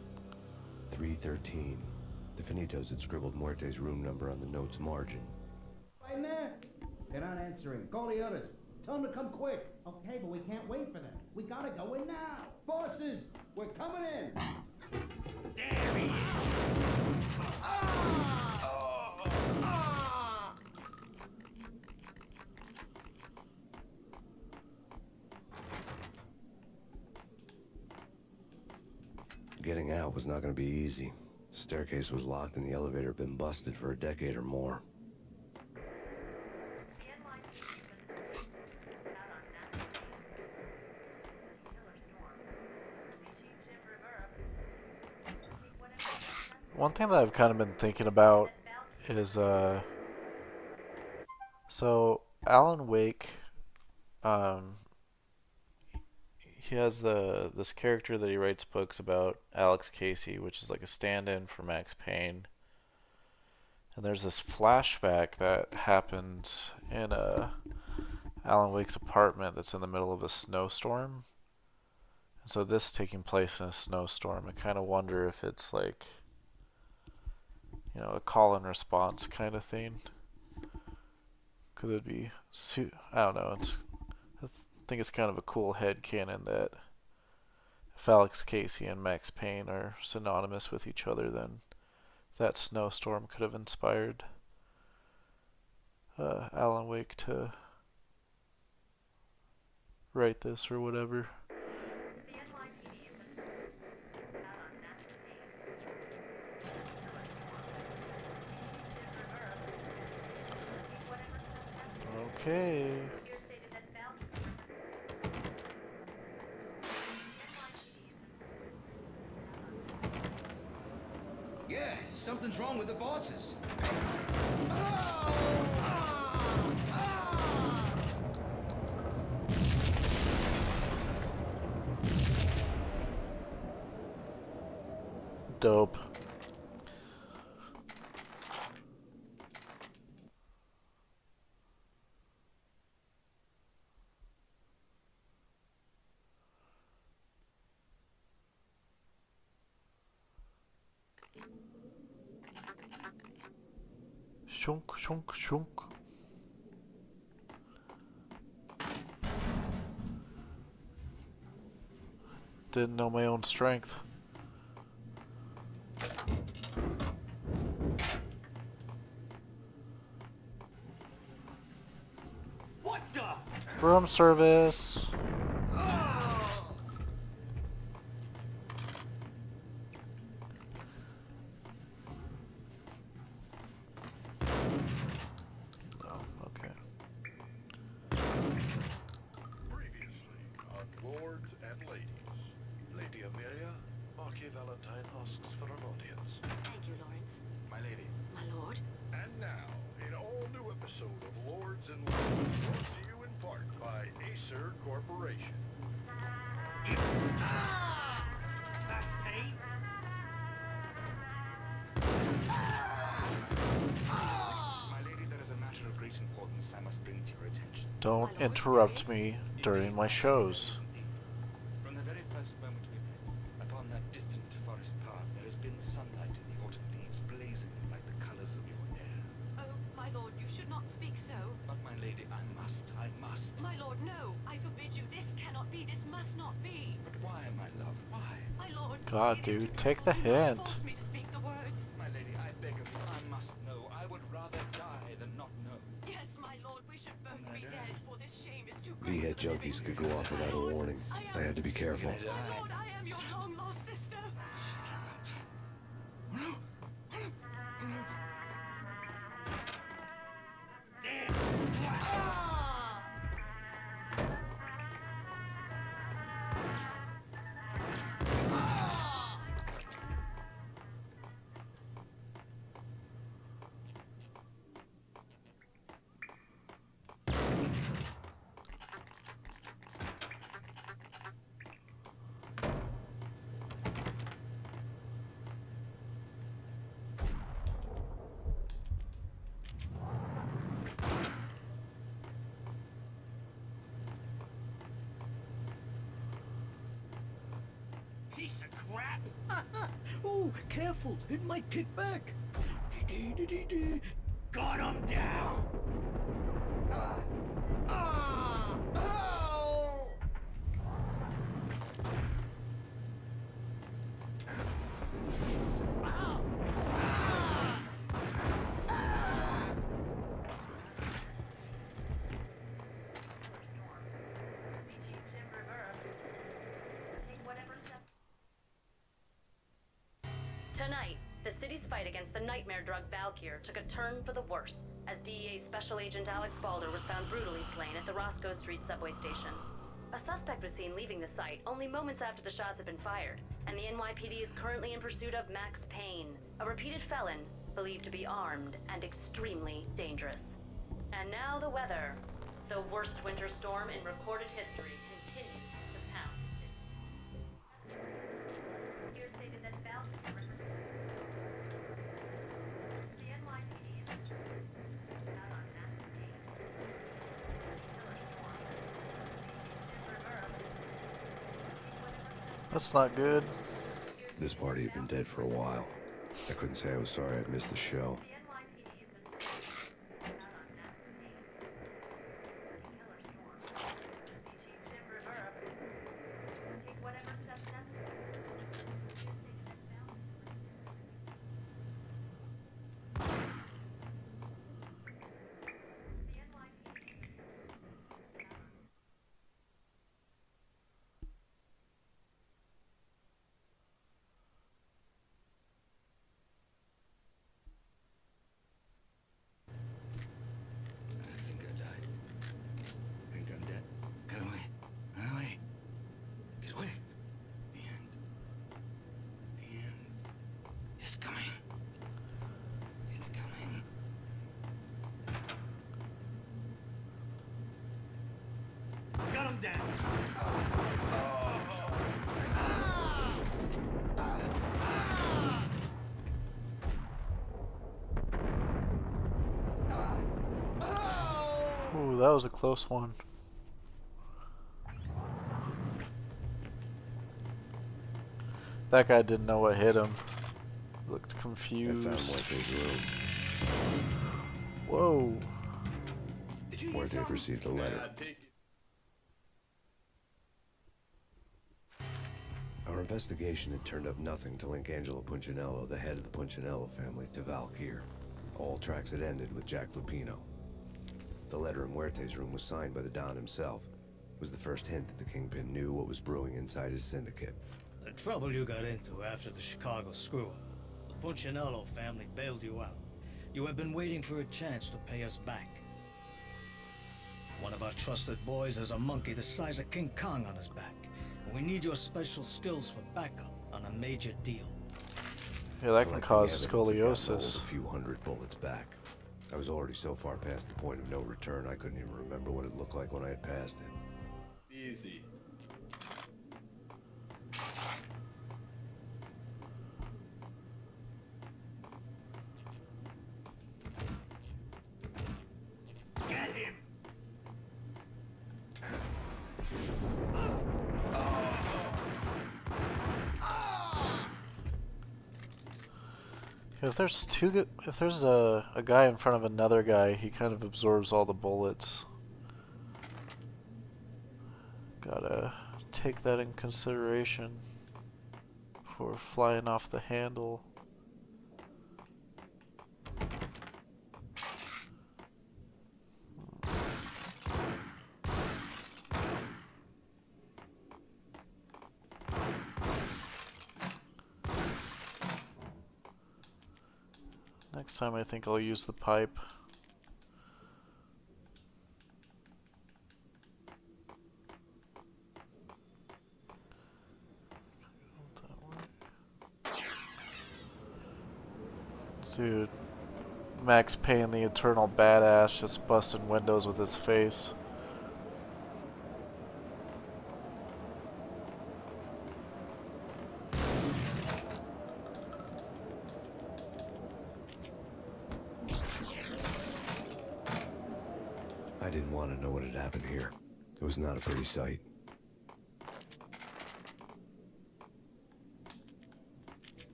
313. The Finitos had scribbled Muerte's room number on the note's margin. Right in there. They're not answering. Call the others. Tell them to come quick. Okay, but we can't wait for them. We gotta go in now. Bosses, we're coming in. There he is. Getting out was not going to be easy. The staircase was locked and the elevator had been busted for a decade or more. One thing that I've kind of been thinking about is, so Alan Wake, he has this character that he writes books about, Alex Casey, which is like a stand-in for Max Payne. And there's this flashback that happens in Alan Wake's apartment that's in the middle of a snowstorm. And so this taking place in a snowstorm, I kind of wonder if it's like, you know, a call and response kind of thing. Because it'd be, I don't know, I think it's kind of a cool headcanon that if Alex Casey and Max Payne are synonymous with each other, then that snowstorm could have inspired Alan Wake to write this or whatever. Okay. Yeah, something's wrong with the bosses. Dope. Shunk, shunk, shunk. Didn't know my own strength. What the? Room service. asks for an audience. Thank you, Lawrence. My lady. My lord. And now, an all-new episode of Lords and Ladies, brought to you in part by Acer Corporation. That's Payne. My lady, there is a matter of great importance I must bring to your attention. Don't interrupt me during my shows. From the very first moment we met, upon that distant forest path, there has been sunlight in the autumn leaves blazing like the colors of your hair. Oh, my lord, you should not speak so. But my lady, I must. My lord, no. I forbid you. This cannot be. This must not be. But why, my love? Why? My lord. God, dude, take the hint. Force me to speak the words. My lady, I beg of you, I must know. I would rather die. V-head junkies could go off without a warning. I had to be careful. Lord, I am your long-lost sister. Piece of crap! Oh, careful, it might kick back. Got him down! Oh! Tonight, the city's fight against the nightmare drug Valkyr took a turn for the worse as DEA Special Agent Alex Balder was found brutally slain at the Roscoe Street subway station. A suspect was seen leaving the site only moments after the shots had been fired, and the NYPD is currently in pursuit of Max Payne, a repeated felon believed to be armed and extremely dangerous. And now the weather. The worst winter storm in recorded history continues to pound the city. Here stated that Valkyr the NYPD is out on Max Payne. That's not good. This party had been dead for a while. I couldn't say I was sorry I'd missed the show. I think I died. I think I'm dead. Get away. Get away. Get away. The end. The end. It's coming. It's coming. Got him down! Ooh, that was a close one. That guy didn't know what hit him. Looked I confused. found Muerte's room. Whoa. Muerte had received a letter. Our investigation had turned up nothing to link Angelo Punchinello, the head of the Punchinello family, to Valkyr. All tracks had ended with Jack Lupino. The letter in Muerte's room was signed by the Don himself. It was the first hint that the Kingpin knew what was brewing inside his syndicate. The trouble you got into after the Chicago screw-up. The Punchinello family bailed you out. You have been waiting for a chance to pay us back. One of our trusted boys has a monkey the size of King Kong on his back. And we need your special skills for backup on a major deal. Yeah, that can cause Collecting evidence had gotten scoliosis. a few hundred bullets back. I was already so far past the point of no return, I couldn't even remember what it looked like when I had passed it. Easy. Get him! If there's a guy in front of another guy, he kind of absorbs all the bullets. Gotta take that in consideration before flying off the handle. Next time I think I'll use the pipe. Dude, Max Payne, the eternal badass, just busting windows with his face. I didn't want to know what had happened here. It was not a pretty sight.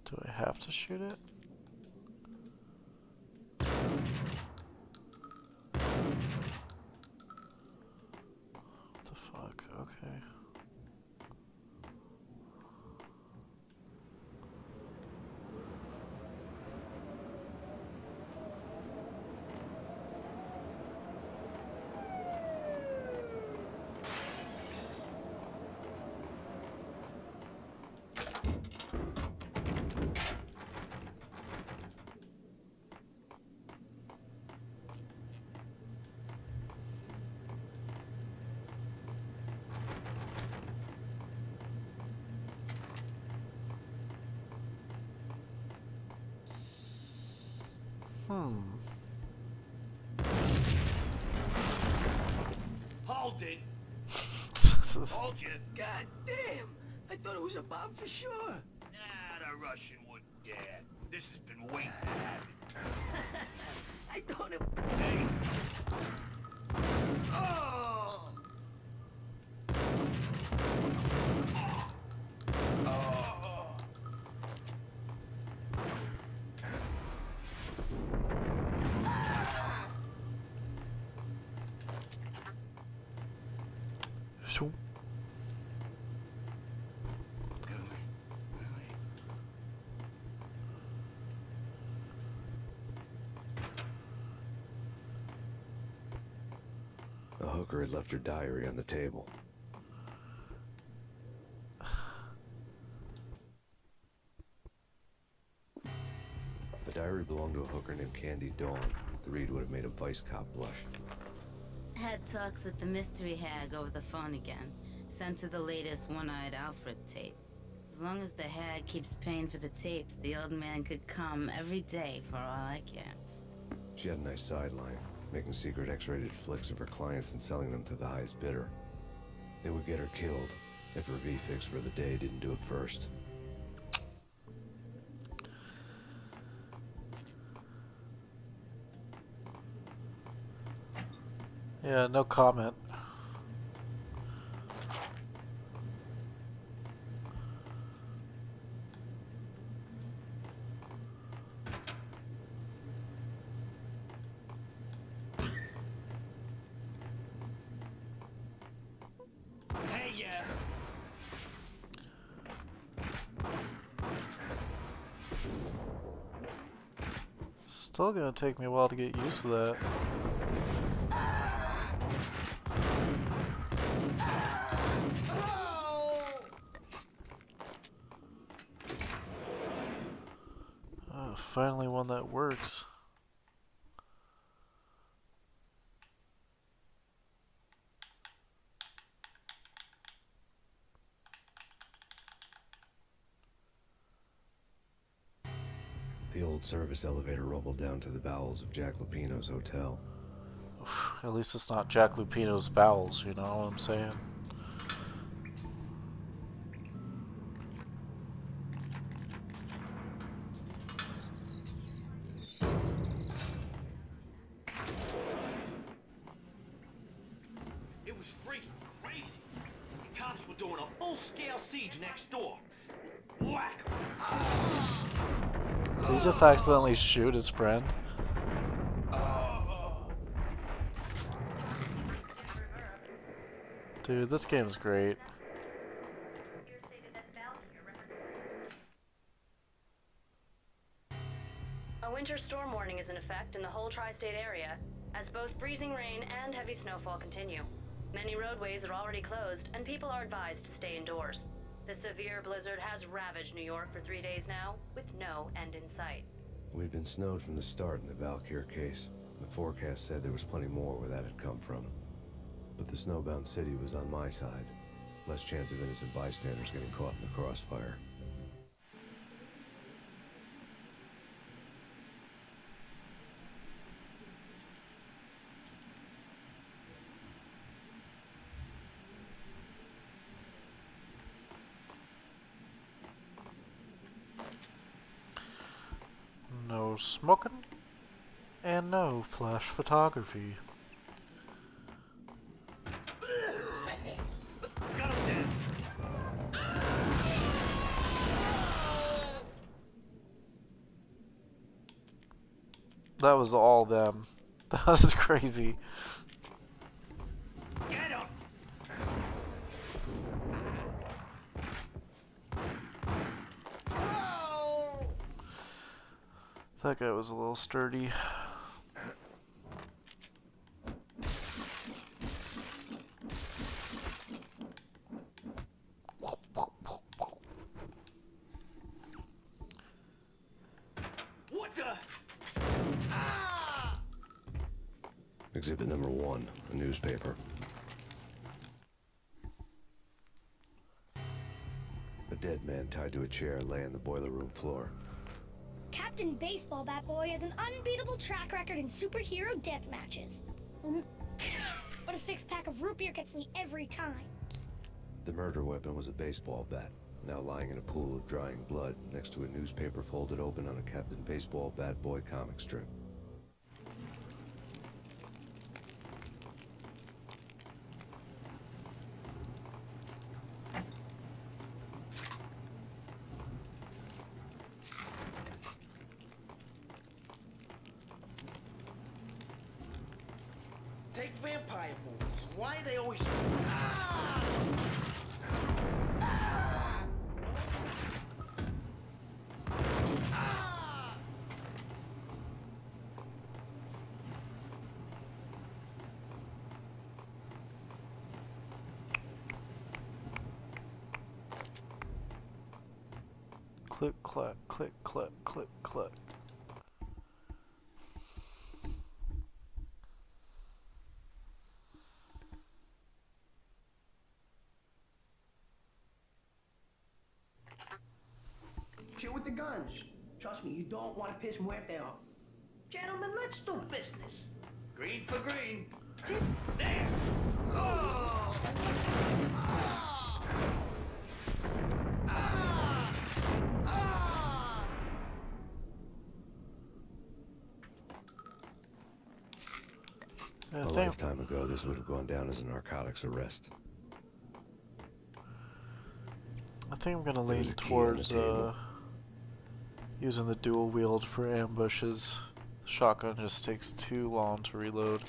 Do I have to shoot it? What the fuck? Okay. Hold it! Hold you! God damn! I thought it was a bomb for sure. Nah, the Russian wouldn't dare. This has been waiting to happen. I thought it... Hey! Oh! Oh! Shoot. The hooker had left her diary on the table. The diary belonged to a hooker named Candy Dawn. The read would have made a vice cop blush. Had talks with the mystery hag over the phone again. Sent to the latest One-Eyed Alfred tape. As long as the hag keeps paying for the tapes, the old man could come every day for all I care. She had a nice sideline, making secret X-rated flicks of her clients and selling them to the highest bidder. It would get her killed if her V-Fix for the day didn't do it first. Yeah, no comment. Hey, yeah! Still gonna take me a while to get used to that. Oh, finally one that works. The old service elevator rumbled down to the bowels of Jack Lupino's hotel. At least it's not Jack Lupino's bowels, you know what I'm saying? It was freaking crazy. The cops were doing a full-scale siege next door. Whack! Did he just accidentally shoot his friend? Dude, this game's great. A winter storm warning is in effect in the whole tri-state area, as both freezing rain and heavy snowfall continue. Many roadways are already closed, and people are advised to stay indoors. The severe blizzard has ravaged New York for 3 days now, with no end in sight. We'd been snowed from the start in the Valkyr case. The forecast said there was plenty more where that had come from. But the snowbound city was on my side. Less chance of innocent bystanders getting caught in the crossfire. No smoking and no flash photography. That was all them. That was crazy. Get him! That guy was a little sturdy. What the? Exhibit number 1, a newspaper. A dead man tied to a chair lay on the boiler room floor. Captain Baseball Bat Boy has an unbeatable track record in superhero death matches. But a 6-pack of root beer gets me every time. The murder weapon was a baseball bat, now lying in a pool of drying blood next to a newspaper folded open on a Captain Baseball Bat Boy comic strip. Take vampire movies. Why are they always... Click, clack, click, clack, click, clack. Shit with the guns. Trust me, you don't want to piss Muerte off. Gentlemen, let's do business. Green for green. There! A lifetime ago, this would have gone down as a narcotics arrest. I think I'm gonna lean towards using the dual wield for ambushes. The shotgun just takes too long to reload.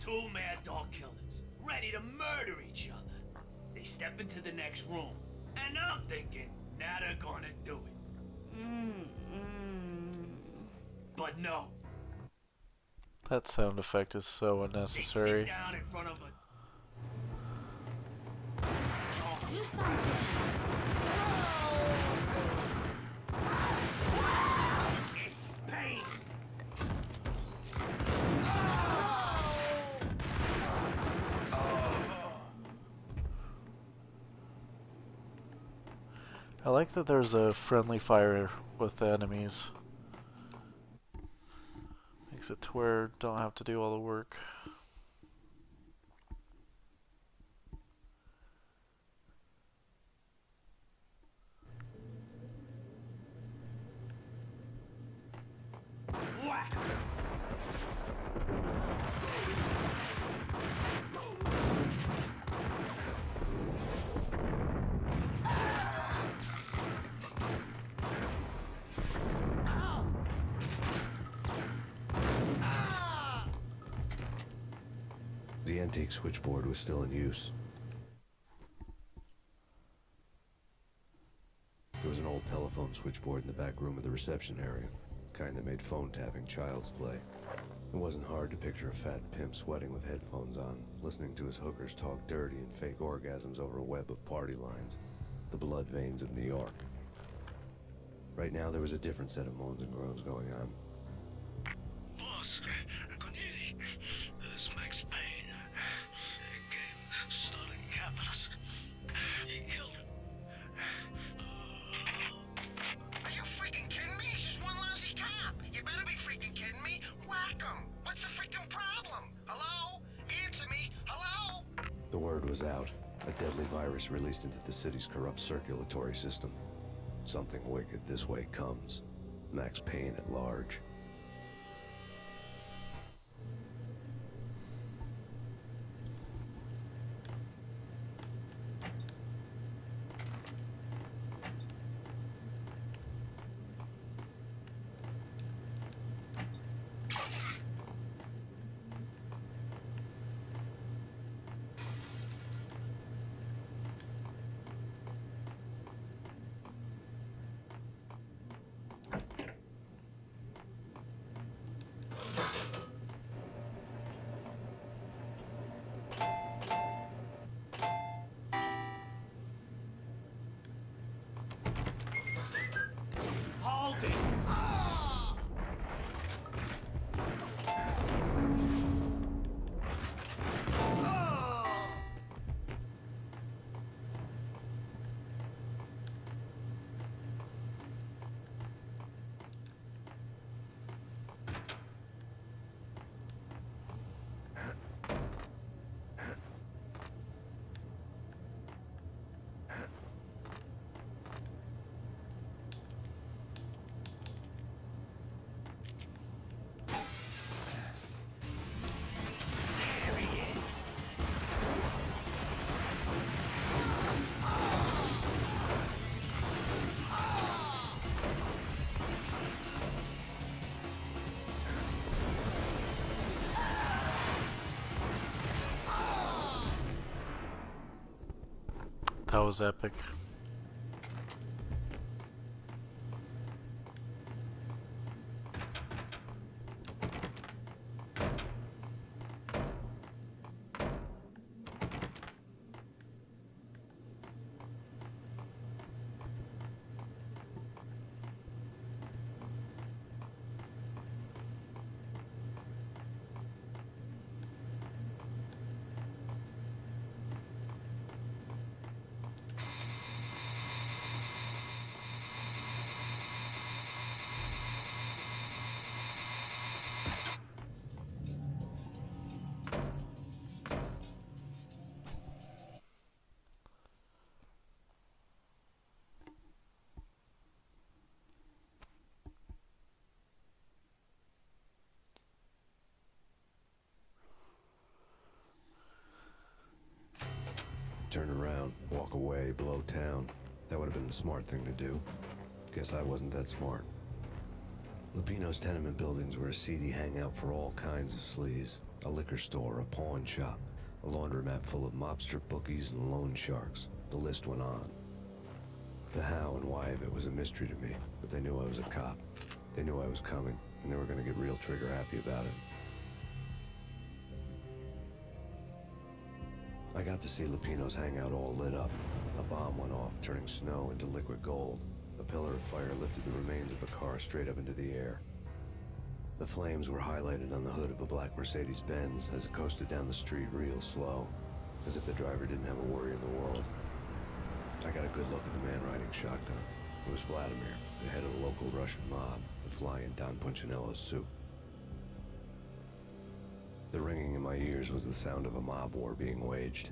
Two mad dog killers, ready to murder each other. They step into the next room, and I'm thinking, now they're gonna do it. But no. That sound effect is so They unnecessary. sit down in front of a... It's Payne. I like that there's a friendly fire with the enemies. Makes it to where don't have to do all the work. Whack! The antique switchboard was still in use. There was an old telephone switchboard in the back room of the reception area, kind that made phone tapping child's play. It wasn't hard to picture a fat pimp sweating with headphones on, listening to his hookers talk dirty and fake orgasms over a web of party lines, the blood veins of New York. Right now, there was a different set of moans and groans going on. Boss, Corneli, this is Max Payne. A game starting capitals. He killed him. Are you freaking kidding me? He's just one lousy cop. You better be freaking kidding me. Whack him. What's the freaking problem? Hello? Answer me. Hello? The word was out. A deadly virus released into the city's corrupt circulatory system. Something wicked this way comes. Max Payne at large. Hold it. That was epic. Turn around, walk away, blow town. That would have been the smart thing to do. Guess I wasn't that smart. Lupino's tenement buildings were a seedy hangout for all kinds of sleaze. A liquor store, a pawn shop, a laundromat full of mobster bookies and loan sharks. The list went on. The how and why of it was a mystery to me, but they knew I was a cop. They knew I was coming, and they were going to get real trigger happy about it. I got to see Lupino's hangout all lit up. A bomb went off, turning snow into liquid gold. A pillar of fire lifted the remains of a car straight up into the air. The flames were highlighted on the hood of a black Mercedes-Benz as it coasted down the street real slow, as if the driver didn't have a worry in the world. I got a good look at the man riding shotgun. It was Vladimir, the head of the local Russian mob, the fly in Don Punchinello's soup. The ringing in my ears was the sound of a mob war being waged.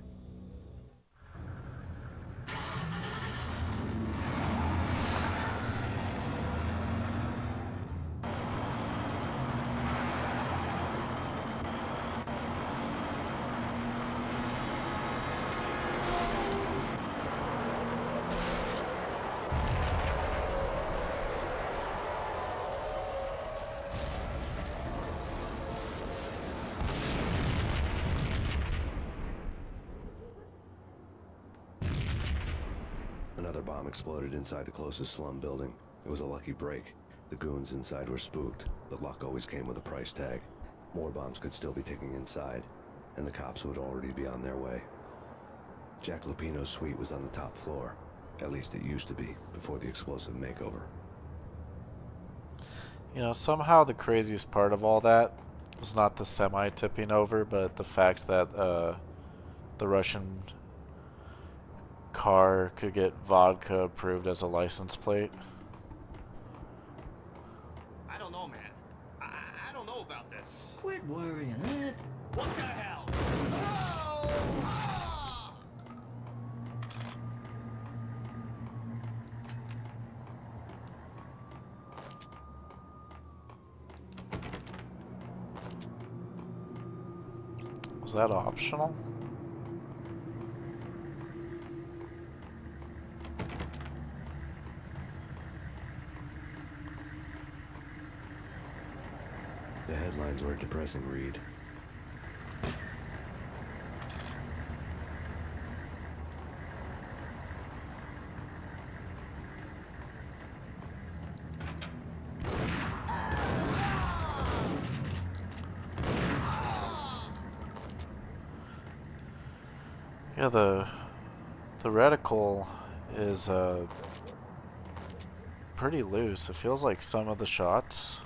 bomb exploded inside the closest slum building. It was a lucky break. The goons inside were spooked, but luck always came with a price tag. More bombs could still be ticking inside, and the cops would already be on their way. Jack Lupino's suite was on the top floor. At least it used to be, before the explosive makeover. You know, somehow the craziest part of all that was not the semi tipping over, but the fact that the Russian car could get vodka approved as a license plate. I don't know, man. I don't know about this. Quit worrying, Ed. What the hell? Was that optional? The headlines were a depressing read. Yeah, the reticle is pretty loose. It feels like some of the shots,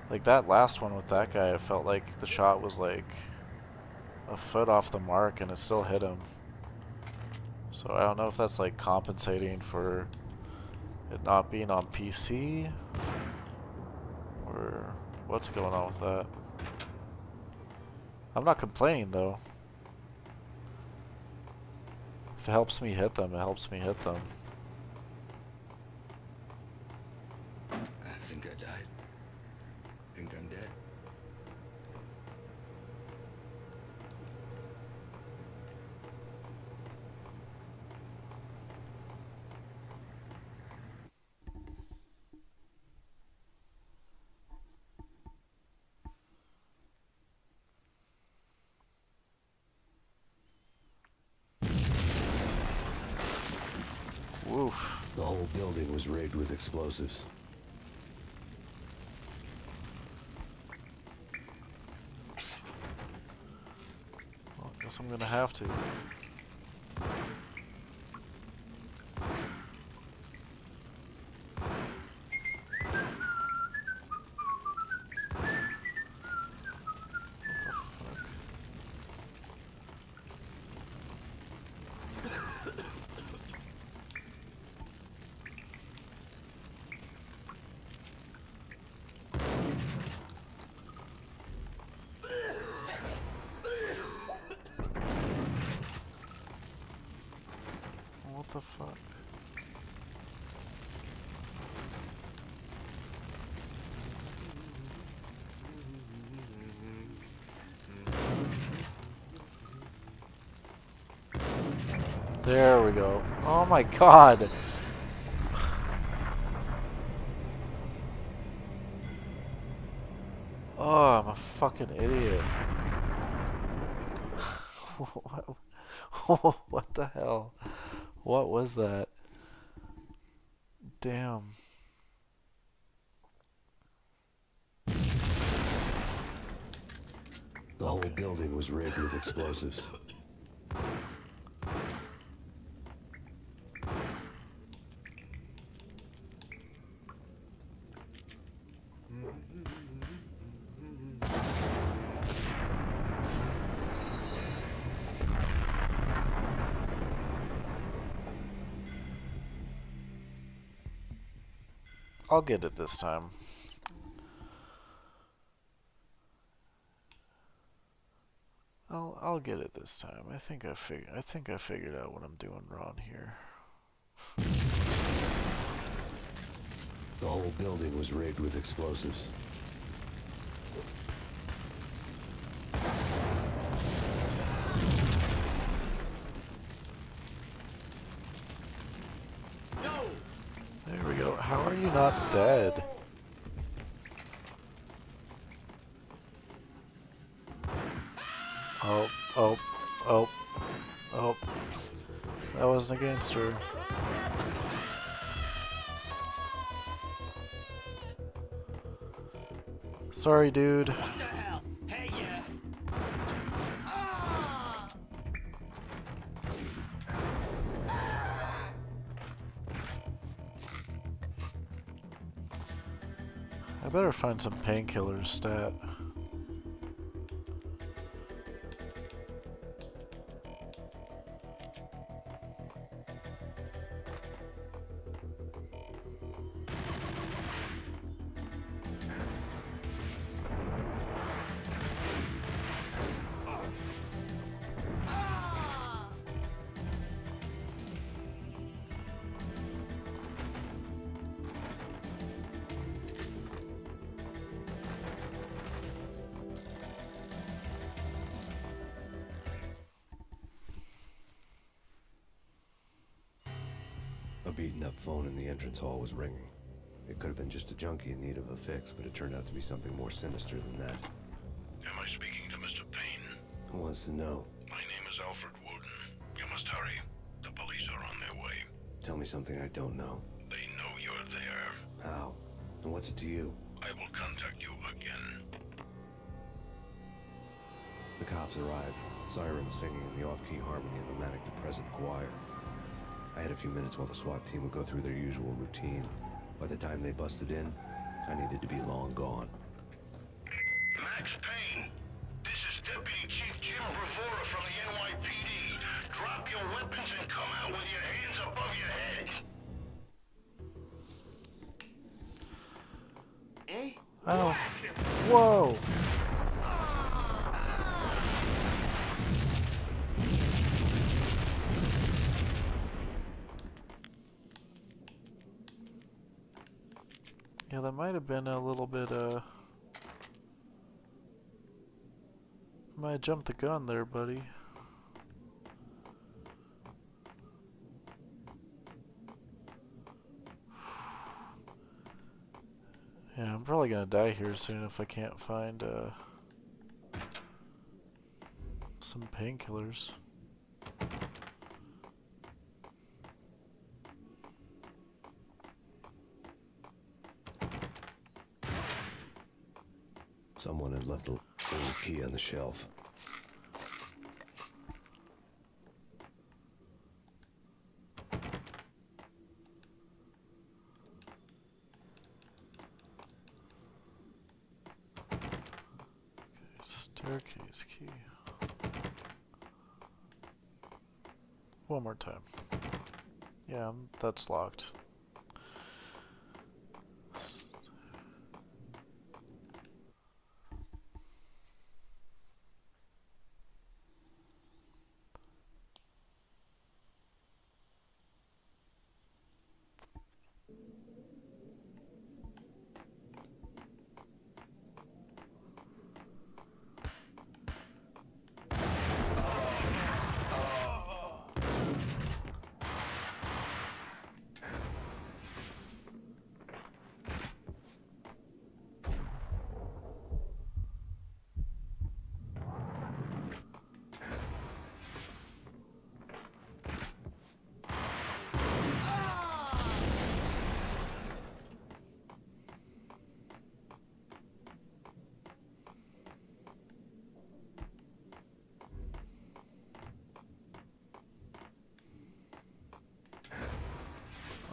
like that last one with that guy, it felt like the shot was like a foot off the mark and it still hit him. So I don't know if that's like compensating for it not being on PC or what's going on with that. I'm not complaining though. If it helps me hit them, it helps me hit them. I think I died. Think I'm dead. Woof. The whole building was rigged with explosives. Well, I guess I'm gonna have to. What the fuck? There we go. Oh my god. Oh, I'm a fucking idiot. What the hell? What was that? Damn. The whole building was rigged with explosives. I'll get it this time. I'll get it this time. I think I figured out what I'm doing wrong here. The whole building was rigged with explosives. There we go. How are you not dead? Oh, oh, oh, oh. That wasn't against her. Sorry, dude. What the hell? Hey, yeah. I better find some painkillers stat. A beaten-up phone in the entrance hall was ringing. It could have been just a junkie in need of a fix, but it turned out to be something more sinister than that. Am I speaking to Mr. Payne? Who wants to know? My name is Alfred Wooden. You must hurry. The police are on their way. Tell me something I don't know. They know you're there. How? And what's it to you? I will contact you again. The cops arrived, sirens singing in the off-key harmony of a manic-depressive choir. I had a few minutes while the SWAT team would go through their usual routine. By the time they busted in, I needed to be long gone. Max Payne, this is Deputy Chief Jim Bravura from the NYPD. Drop your weapons and come out with your hands above your head. Eh? Oh. Whoa. Yeah, that might have been a little bit, might have jumped the gun there, buddy. Yeah, I'm probably gonna die here soon if I can't find, some painkillers. Someone had left a little key on the shelf. Staircase key. One more time. Yeah, that's locked.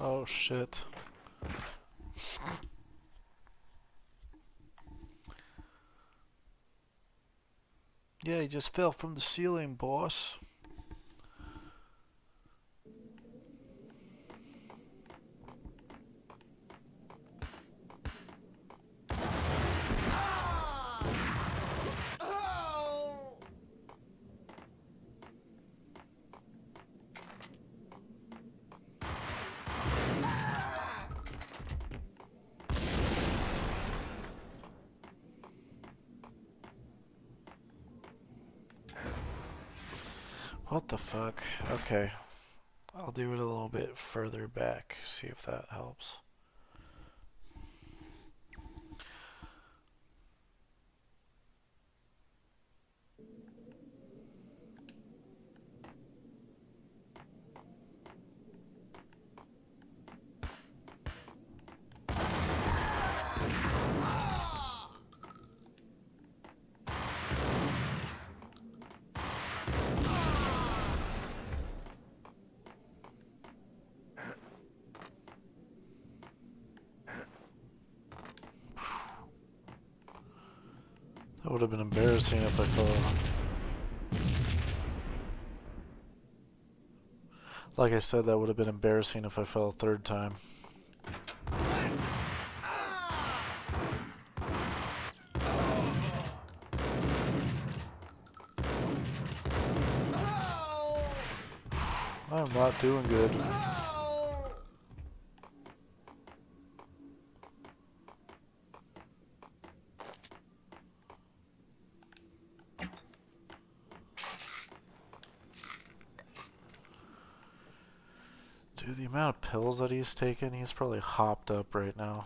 Oh shit. Yeah, he just fell from the ceiling, boss. What the fuck? Okay. I'll do it a little bit further back, see if that helps. That would have been embarrassing if I fell. Like I said, that would have been embarrassing if I fell a third time. I'm not doing good. Dude, the amount of pills that he's taken, he's probably hopped up right now.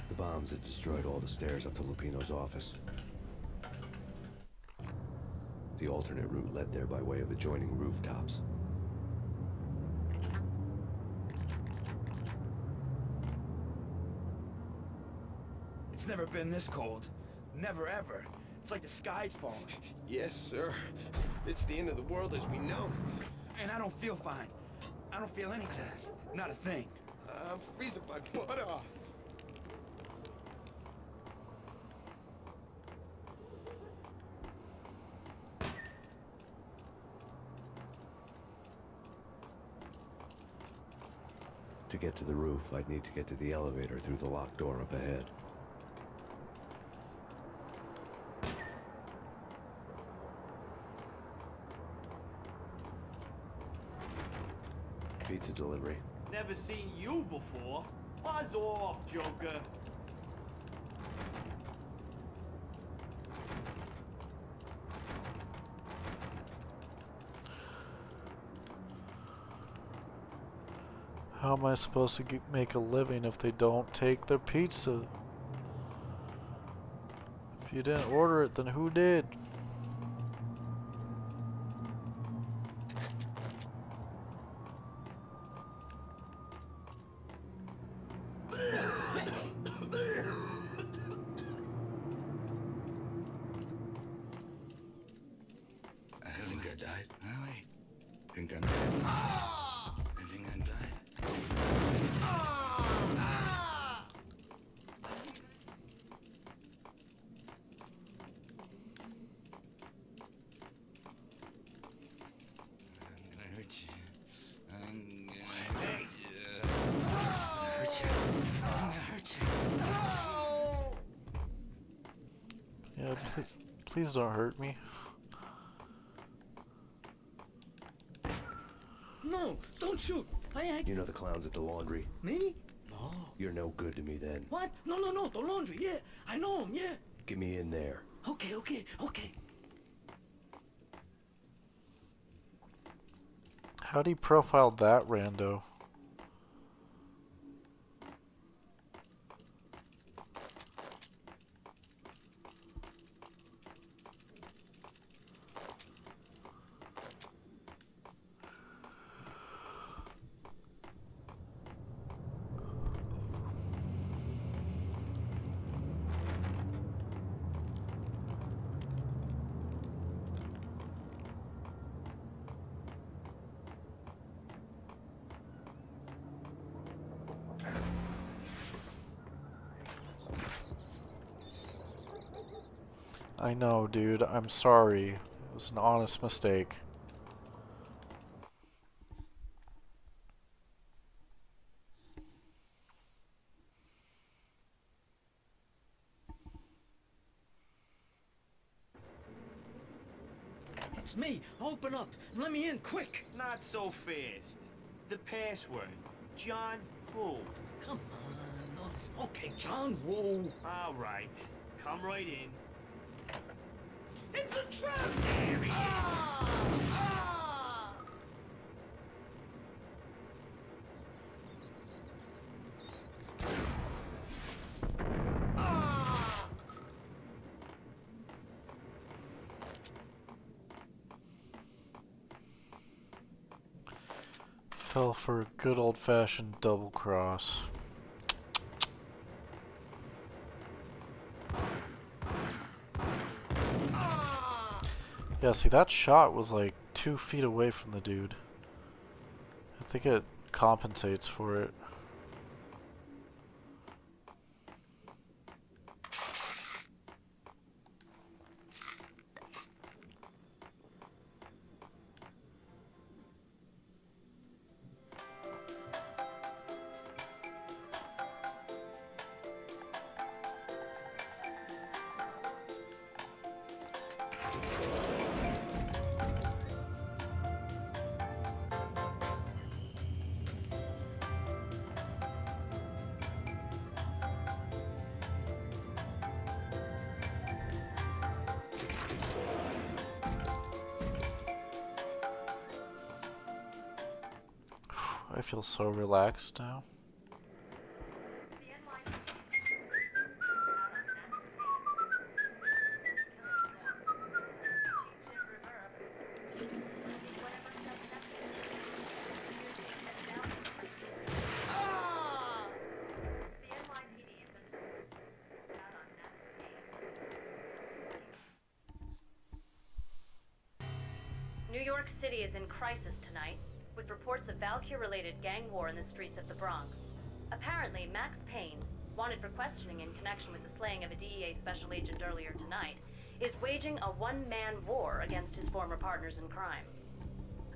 The bombs had destroyed all the stairs up to Lupino's office. The alternate route led there by way of adjoining rooftops. It's never been this cold. Never ever. It's like the sky's falling. Yes, sir. It's the end of the world as we know it. And I don't feel fine. I don't feel anything. Not a thing. I'm freezing my butt off. To get to the roof, I'd need to get to the elevator through the locked door up ahead. Pizza delivery. Never seen you before. Buzz off, Joker. How am I supposed to make a living if they don't take their pizza? If you didn't order it, then who did? I think I died. Oh, wait. Think I'm dead. I think I'm died. I'm gonna hurt you. I'm gonna hurt you. I'm gonna hurt you. I'm gonna hurt you. Yeah, please don't hurt me. No, don't shoot. You know the clowns at the laundry? Me? No. You're no good to me then. What? No, the laundry, yeah. I know him, yeah. Get me in there. Okay. How'd he profile that rando? I know, dude. I'm sorry. It was an honest mistake. It's me. Open up. Let me in, quick. Not so fast. The password. John who? Come on. No. Okay, John Woo. All right. Come right in. It's a trap! There he is. Fell for a good old-fashioned double cross. Yeah, see, that shot was like 2 feet away from the dude. I think it compensates for it. I feel so relaxed now. New York City is in crisis tonight, with reports of Valkyr-related gang war in the streets of the Bronx. Apparently, Max Payne, wanted for questioning in connection with the slaying of a DEA special agent earlier tonight, is waging a one-man war against his former partners in crime.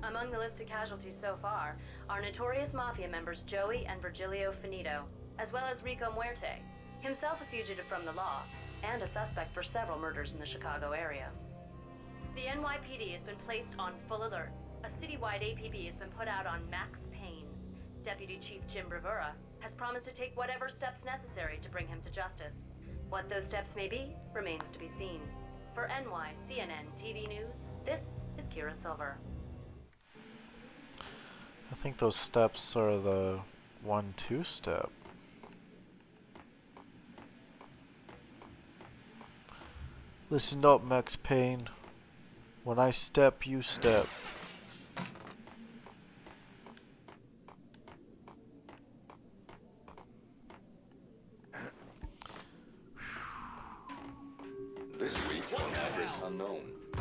Among the listed casualties so far are notorious mafia members Joey and Virgilio Finito, as well as Rico Muerte, himself a fugitive from the law, and a suspect for several murders in the Chicago area. The NYPD has been placed on full alert. A citywide APB has been put out on Max Payne. Deputy Chief Jim Bravura has promised to take whatever steps necessary to bring him to justice. What those steps may be remains to be seen. For NYCNN TV News, this is Kira Silver. I think those steps are the 1-2 step. Listen up, Max Payne. When I step, you step. This week on address unknown. I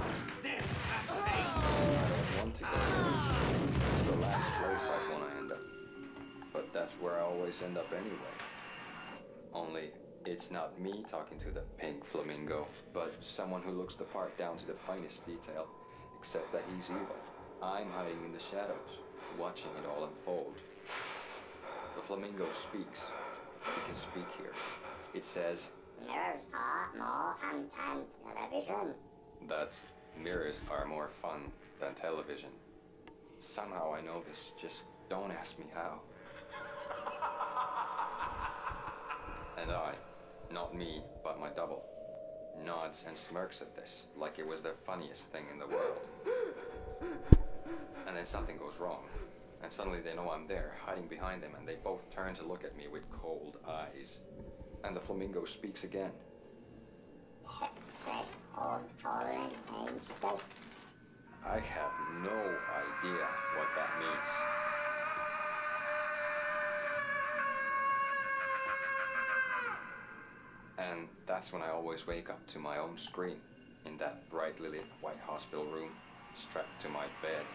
don't want to go there. It's the last place I want to end up. But that's where I always end up anyway. Only, it's not me talking to the pink flamingo, but someone who looks the part down to the finest detail, except that he's evil. I'm hiding in the shadows, watching it all unfold. The flamingo speaks. He can speak here. It says, "Mirrors are more fun than television." That's, mirrors are more fun than television. Somehow I know this, just don't ask me how. And I, not me, but my double, nods and smirks at this, like it was the funniest thing in the world. And then something goes wrong, and suddenly they know I'm there, hiding behind them, and they both turn to look at me with cold eyes. And the flamingo speaks again. I have no idea what that means. And that's when I always wake up to my own scream in that brightly lit white hospital room, strapped to my bed.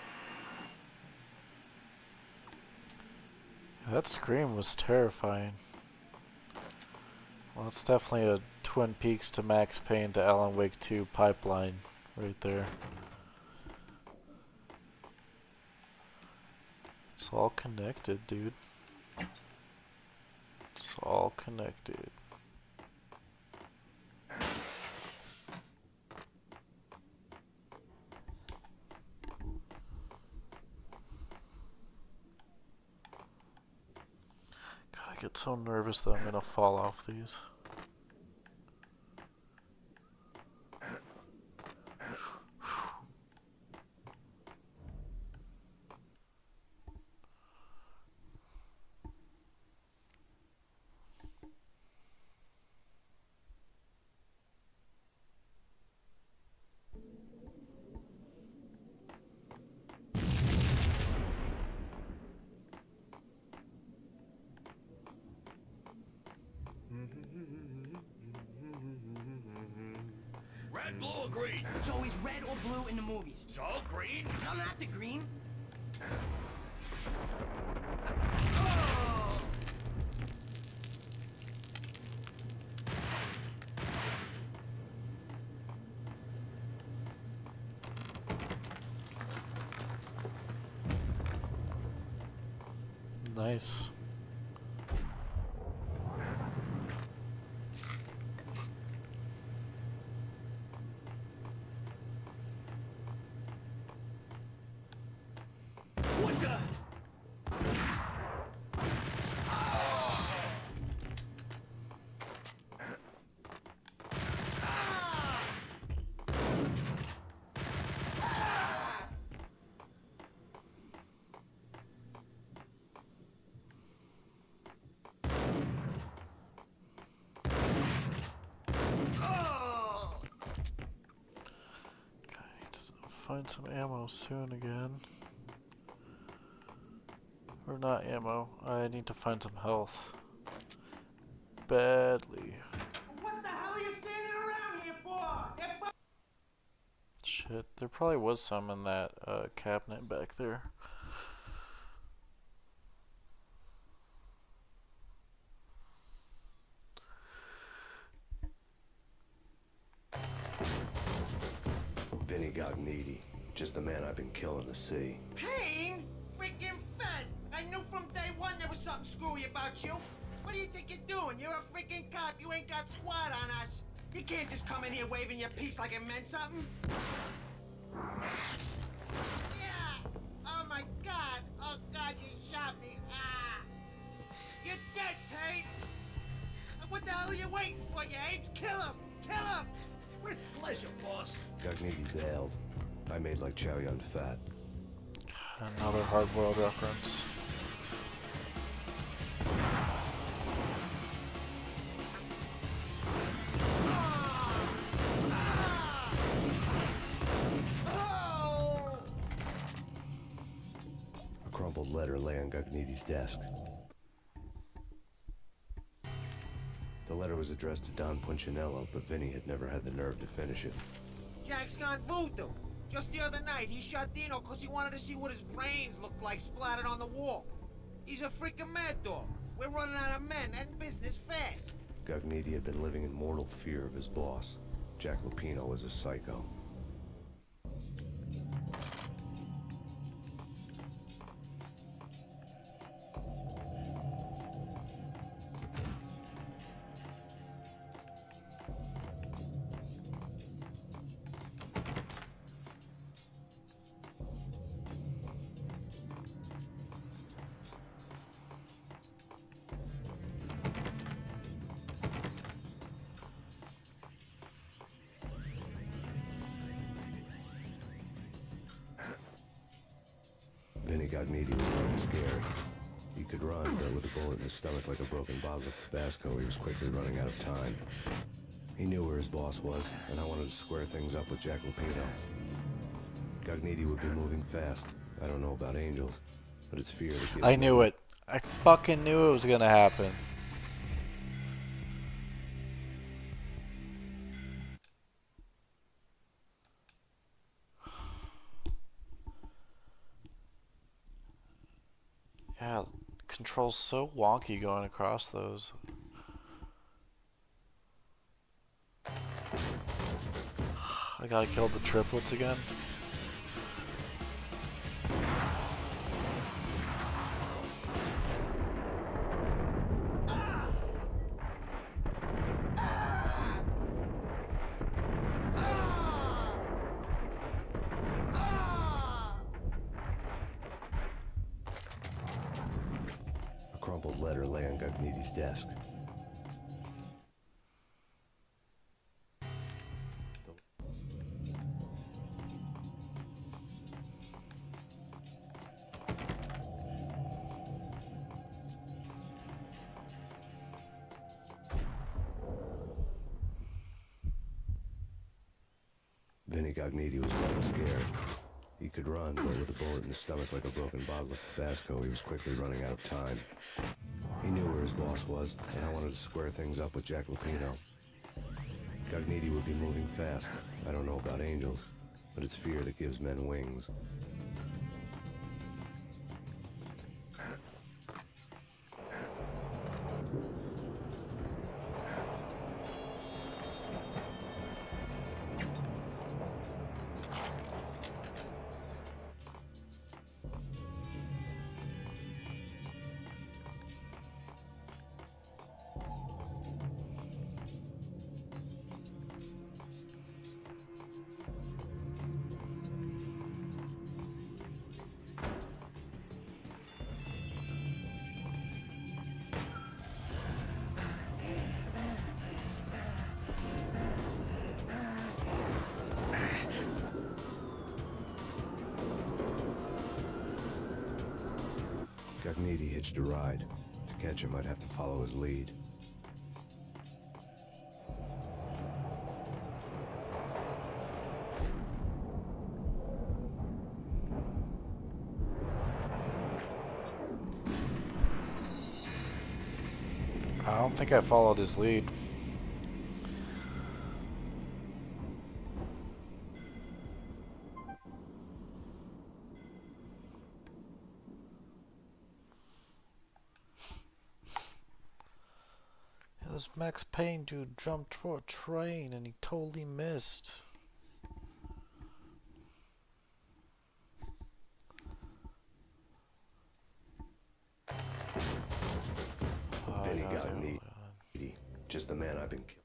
That scream was terrifying. Well, it's definitely a Twin Peaks to Max Payne to Alan Wake 2 pipeline right there. It's all connected, dude. It's all connected. God, I get so nervous that I'm gonna fall off these. red, blue, or green? It's always red or blue in the movies. So, green? No, not the green. Nice. What the? Find some ammo soon again. Or not ammo. I need to find some health. Badly. What the hell are you standing around here for? Shit, there probably was some in that cabinet back there. Vinny Gognitti, just the man I've been killing to see. Payne? Freaking fed! I knew from day one there was something screwy about you. What do you think you're doing? You're a freaking cop. You ain't got squad on us. You can't just come in here waving your piece like it meant something. Yeah! Oh my god! Oh god, you shot me! Ah! You're dead, Payne! What the hell are you waiting for, you apes? Kill him! Kill him! With pleasure, boss. Gognitti bailed. I made like Chow Yun Fat. Another hard-boiled reference. A crumpled letter lay on Gognitti's desk. The letter was addressed to Don Punchinello, but Vinny had never had the nerve to finish it. Jack's gone voodoo. Just the other night, he shot Dino because he wanted to see what his brains looked like splattered on the wall. He's a freaking mad dog. We're running out of men and business fast. Gognitti had been living in mortal fear of his boss. Jack Lupino was a psycho. Vinny Gognitti was running scared. He could run, but with a bullet in his stomach like a broken bottle of Tabasco, he was quickly running out of time. He knew where his boss was, and I wanted to square things up with Jack Lupino. Gognitti would be moving fast. I don't know about angels, but it's fear that gives I knew it. I fucking knew it was gonna happen. Yeah, control's so wonky going across those. I gotta kill the triplets again. A crumpled letter lay on Gognitti's desk. Vinny Gognitti was running scared. He could run, but with a bullet in his stomach like a broken bottle of Tabasco, he was quickly running out of time. He knew where his boss was, and I wanted to square things up with Jack Lupino. Cogniti would be moving fast. I don't know about angels, but it's fear that gives men wings. Cogniti hitched a ride. To catch him, I'd have to follow his lead. I don't think I followed his lead. This Max Payne dude jumped for a train and he totally missed. Then he got me. Just the man I've been killing.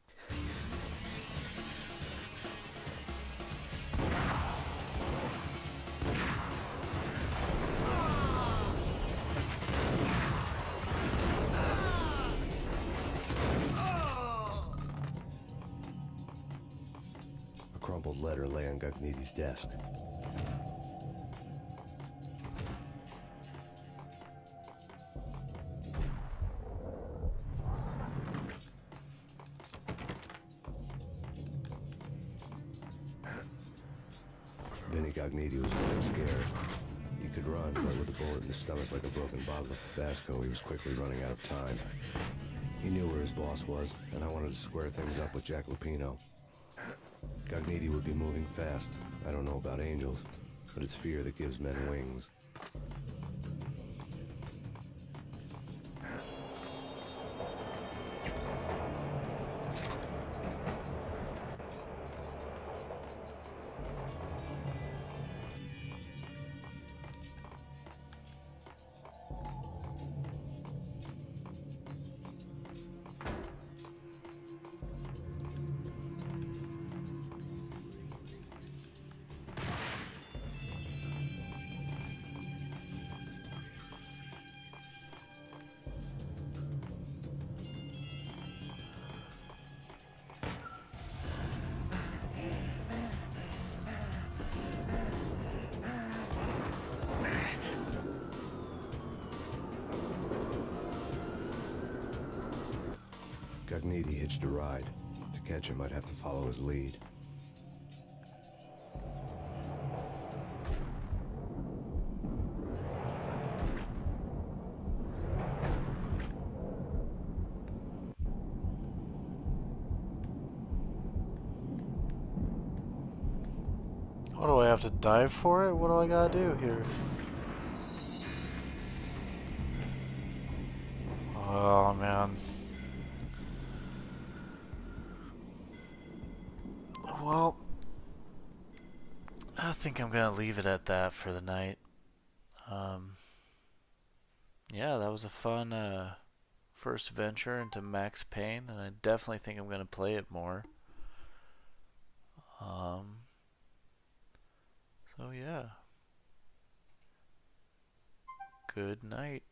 A crumpled letter lay on Cogniti's desk. Vinny Cogniti was getting scared. He could run, but with a bullet in his stomach like a broken bottle of Tabasco, he was quickly running out of time. He knew where his boss was, and I wanted to square things up with Jack Lupino. Cogniti would be moving fast. I don't know about angels, but it's fear that gives men wings. Cogniti hitched a ride. To catch him, I'd have to follow his lead. What do I have to dive for it? What do I gotta do here? Oh man. Well, I think I'm gonna leave it at that for the night. Yeah, that was a fun first venture into Max Payne, and I definitely think I'm gonna play it more. So yeah. Good night.